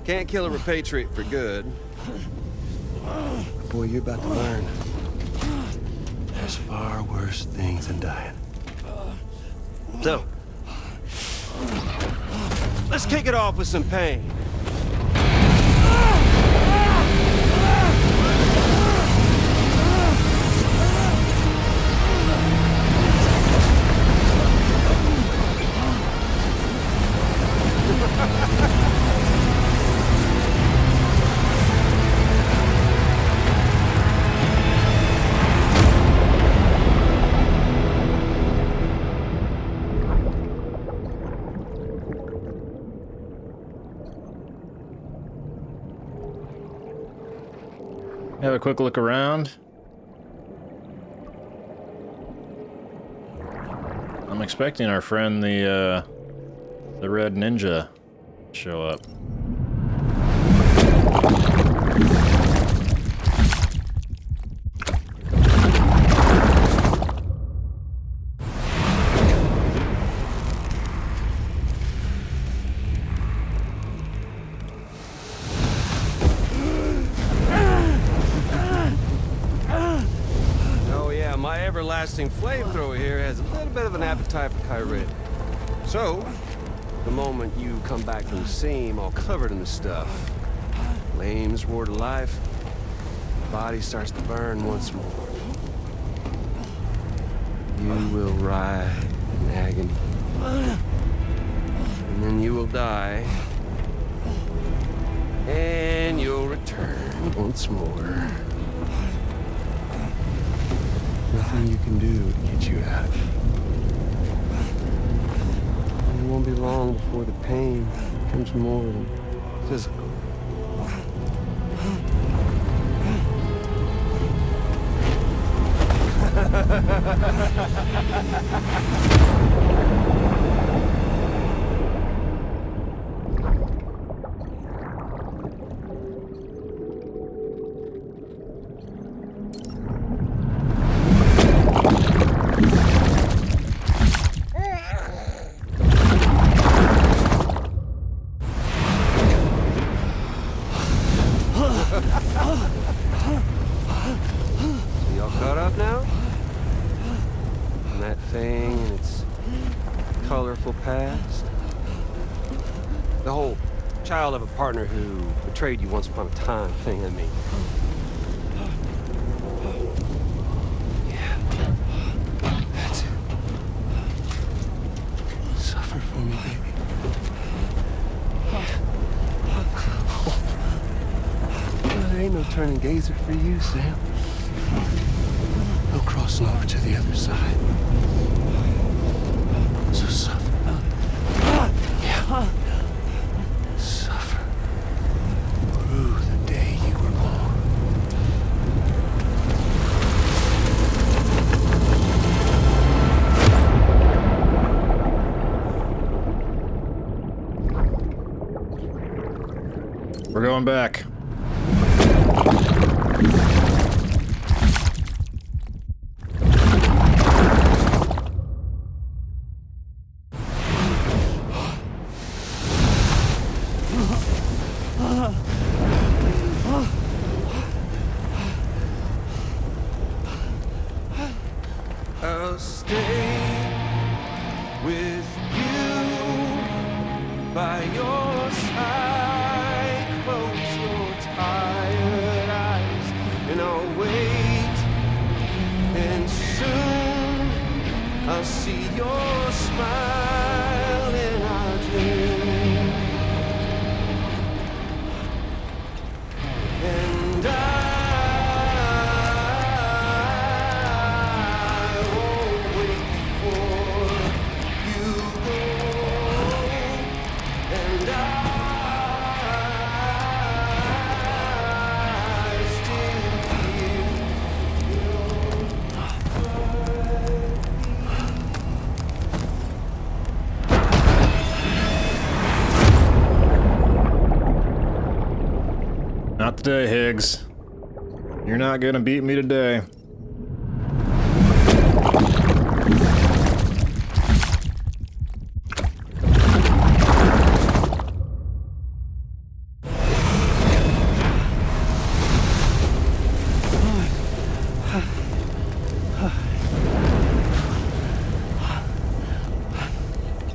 Can't kill a repatriate for good. But boy, you're about to learn. There's far worse things than dying. So, let's kick it off with some pain. Have a quick look around. I'm expecting our friend the Red Ninja to show up. Everlasting flamethrower here has a little bit of an appetite for Kyrid. So, the moment you come back from the seam all covered in the stuff, flames roar to life, the body starts to burn once more. You will writhe in agony. And then you will die. And you'll return once more. Nothing you can do to get you out. And it won't be long before the pain becomes more than physical. Of a partner who betrayed you once upon a time thing, I mean. Yeah. That's it. Suffer for me, baby. Well, there ain't no turning gazer for you, Sam. No crossing over to the other side. So suffer. Yeah. We're going back. I'll stay with you by your side. Close your tired eyes, and I'll wait. And soon I'll see your smile in our dream. And I won't wait before you go. And I still hear Not today, Higgs. You're not gonna beat me today.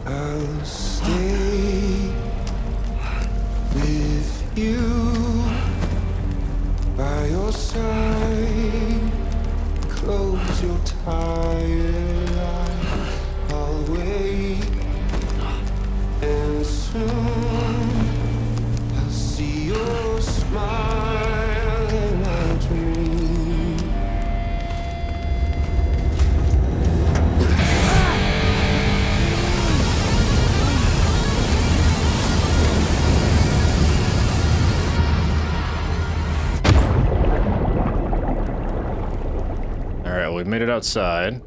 I'll stay with you by your side. Close your tired eyes. I'll wait, and soon I'll see your smile in a dream. Alright, we've made it outside.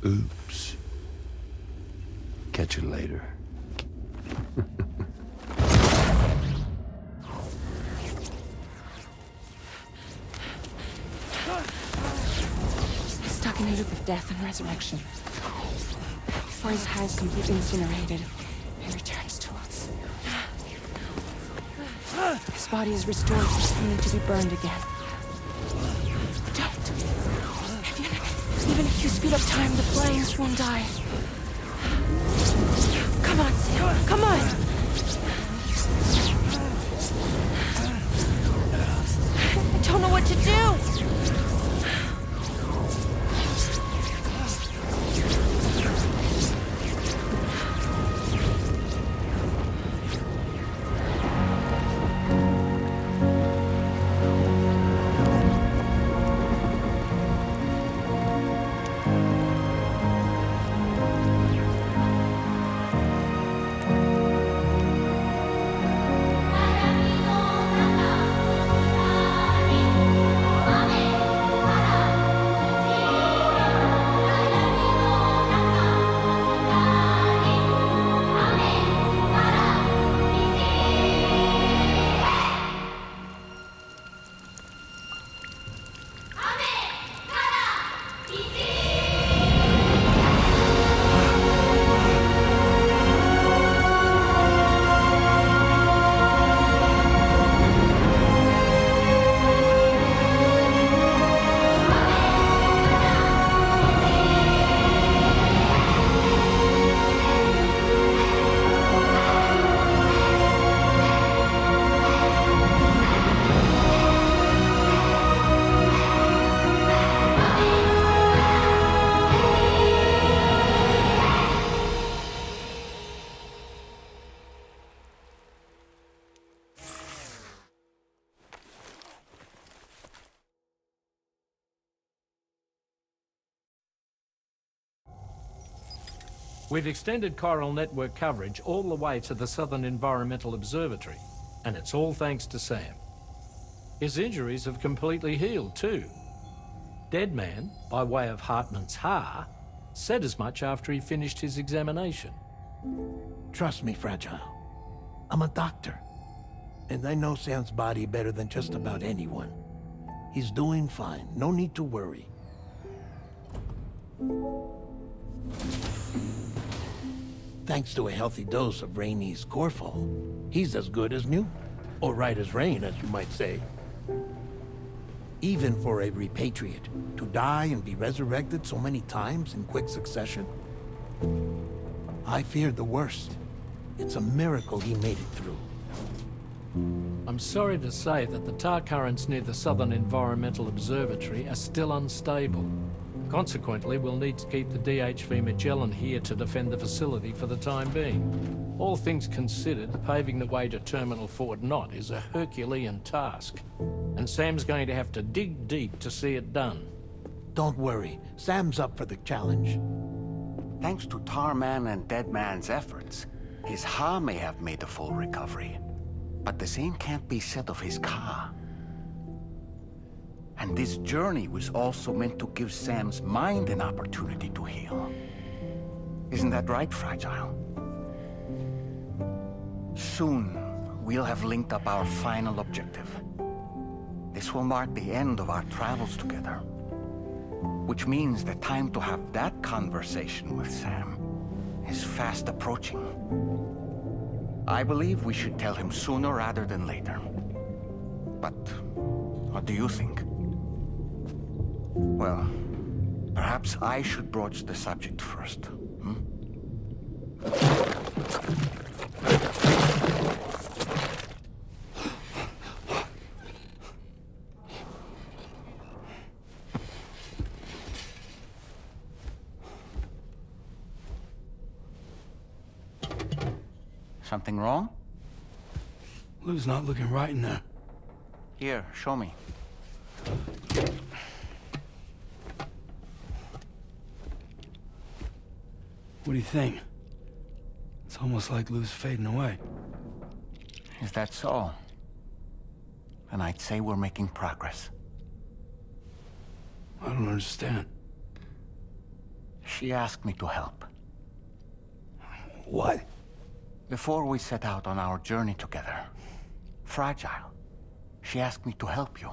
Oops. Catch you later. Stuck in a loop of death and resurrection. Before his head is completely incinerated, he returns to us. His body is restored, only to be burned again. you speed up time, the flames won't die. Come on, Sam. Come on. I don't know what to do. We've extended chiral network coverage all the way to the Southern Environmental Observatory, and it's all thanks to Sam. His injuries have completely healed too. Deadman, by way of Hartman's Ha, said as much after he finished his examination. Trust me, Fragile. I'm a doctor, and I know Sam's body better than just about anyone. He's doing fine. No need to worry. Thanks to a healthy dose of Rainey's Corfol, he's as good as new. Or right as rain, as you might say. Even for a repatriate, to die and be resurrected so many times in quick succession, I feared the worst. It's a miracle he made it through. I'm sorry to say that the tar currents near the Southern Environmental Observatory are still unstable. Consequently, we'll need to keep the DHV Magellan here to defend the facility for the time being. All things considered, paving the way to Terminal Fort Knott is a Herculean task, and Sam's going to have to dig deep to see it done. Don't worry, Sam's up for the challenge. Thanks to Tarman and Deadman's efforts, his Ha may have made a full recovery. But the same can't be said of his Ka. And this journey was also meant to give Sam's mind an opportunity to heal. Isn't that right, Fragile? Soon, we'll have linked up our final objective. This will mark the end of our travels together. Which means the time to have that conversation with Sam is fast approaching. I believe we should tell him sooner rather than later. But what do you think? Well, perhaps I should broach the subject first, hmm? Something wrong? Lou's not looking right in there. Here, show me. What do you think? It's almost like Lou's fading away. Is that so? Then I'd say we're making progress. I don't understand. She asked me to help. What? Before we set out on our journey together, Fragile, she asked me to help you.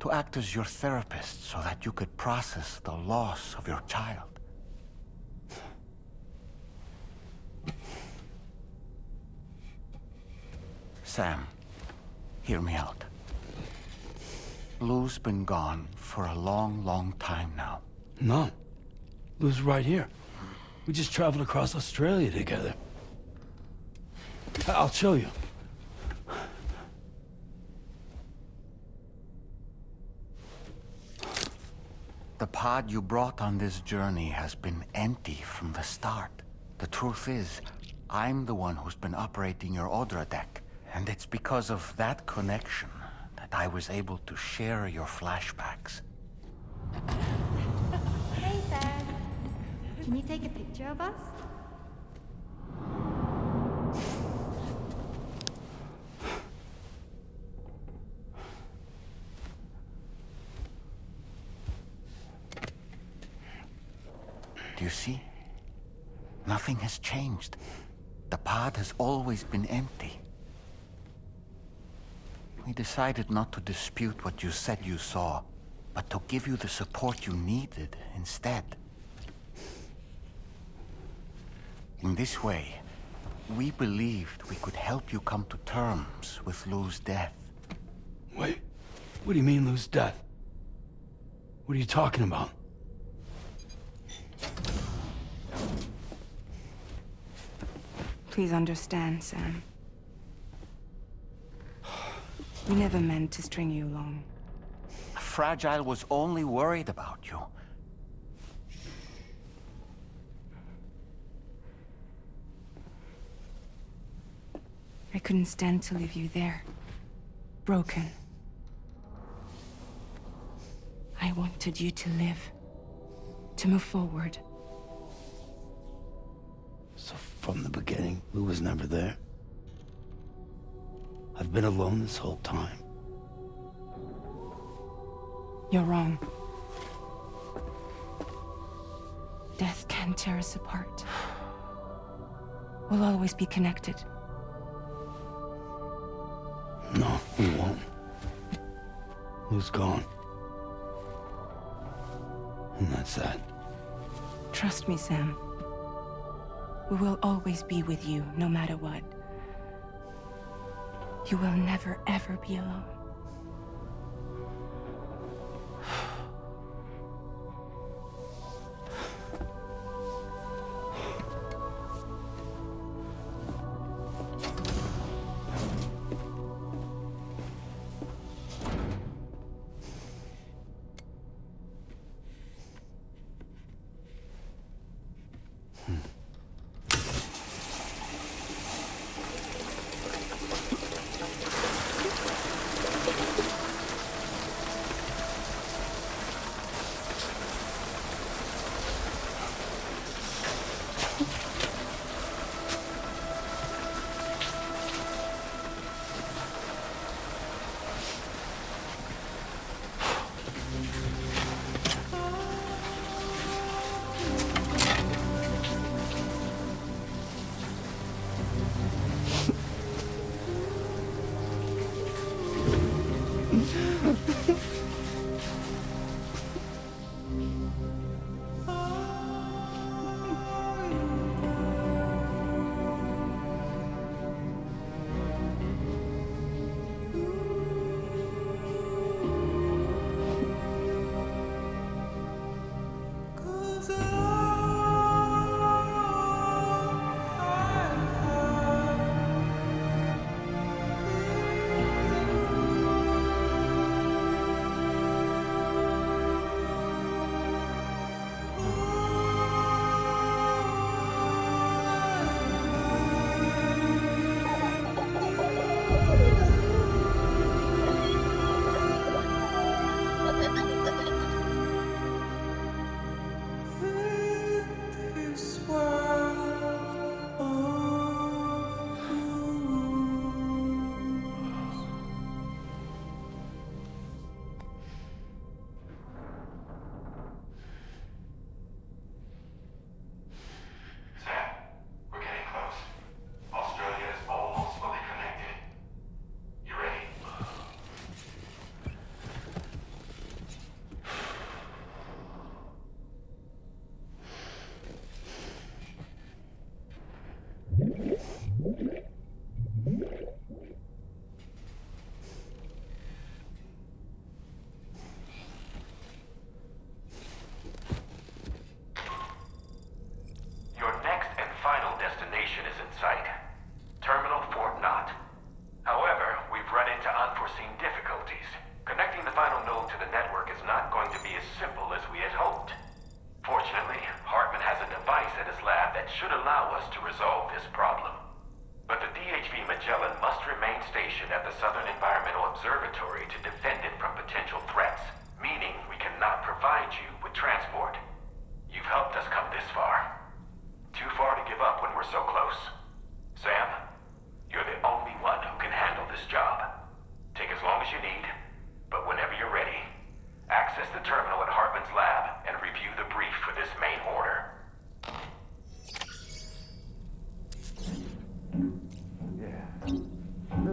To act as your therapist so that you could process the loss of your child. Sam, hear me out. Lou's been gone for a long, long time now. No. Lou's right here. We just traveled across Australia together. I'll show you. The pod you brought on this journey has been empty from the start. The truth is, I'm the one who's been operating your Odra deck. And it's because of that connection that I was able to share your flashbacks. Hey, Sam. Can you take a picture of us? Do you see? Nothing has changed. The pod has always been empty. We decided not to dispute what you said you saw, but to give you the support you needed instead. In this way, we believed we could help you come to terms with Lou's death. Wait, what do you mean Lou's death? What are you talking about? Please understand, Sam. We never meant to string you along. Fragile was only worried about you. I couldn't stand to leave you there. Broken. I wanted you to live. To move forward. So from the beginning, Lou was never there? I've been alone this whole time. You're wrong. Death can tear us apart. We'll always be connected. No, we won't. Lou's gone. And that's that. Trust me, Sam. We will always be with you, no matter what. You will never, ever be alone.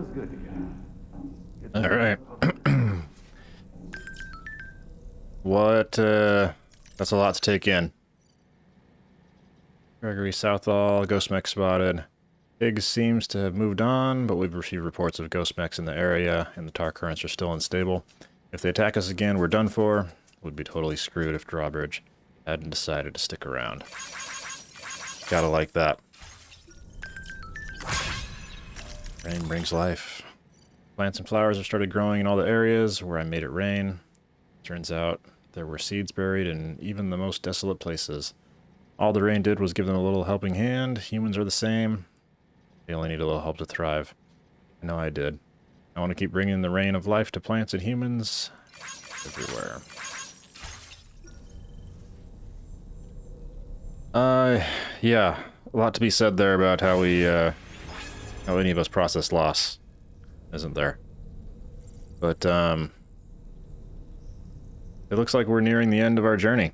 Feels good to get All right. What, that's a lot to take in. Gregory Southall, ghost mech spotted. Higgs seems to have moved on, but we've received reports of ghost mechs in the area, and the tar currents are still unstable. If they attack us again, we're done for. We'd be totally screwed if Drawbridge hadn't decided to stick around. Gotta like that. Rain brings life. Plants and flowers have started growing in all the areas where I made it rain. Turns out there were seeds buried in even the most desolate places. All the rain did was give them a little helping hand. Humans are the same. They only need a little help to thrive. I know I did. I want to keep bringing the rain of life to plants and humans everywhere. Yeah, a lot to be said there about how we, how any of us process loss, isn't there? But, it looks like we're nearing the end of our journey.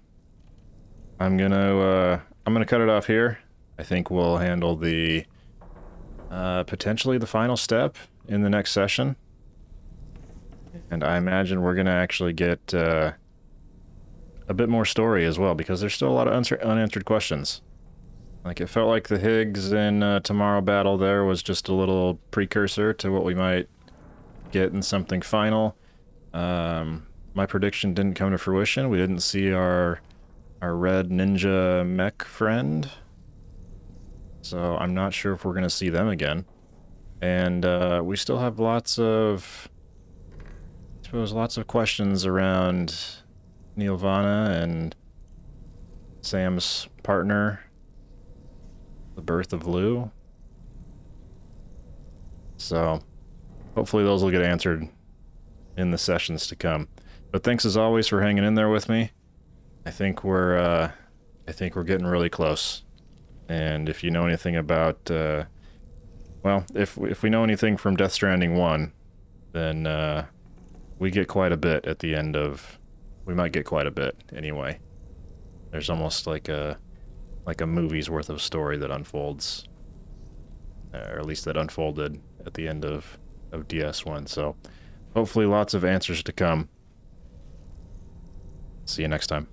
I'm gonna cut it off here. I think we'll handle the, potentially the final step in the next session. And I imagine we're gonna actually get, a bit more story as well, because there's still a lot of unanswered questions. Like, it felt like the Higgs and Tomorrow battle there was just a little precursor to what we might get in something final. My prediction didn't come to fruition. We didn't see our red ninja mech friend. So I'm not sure if we're going to see them again. And we still have lots of, I suppose, lots of questions around Nirvana and Sam's partner, the birth of Lou. So hopefully those will get answered in the sessions to come. But thanks as always for hanging in there with me. I think we're getting really close. And if you know anything about, well, if we know anything from Death Stranding 1, then we get quite a bit at the end of. We might get quite a bit anyway. There's almost like a movie's worth of story that unfolds, or at least that unfolded at the end of DS1. So hopefully lots of answers to come. See you next time.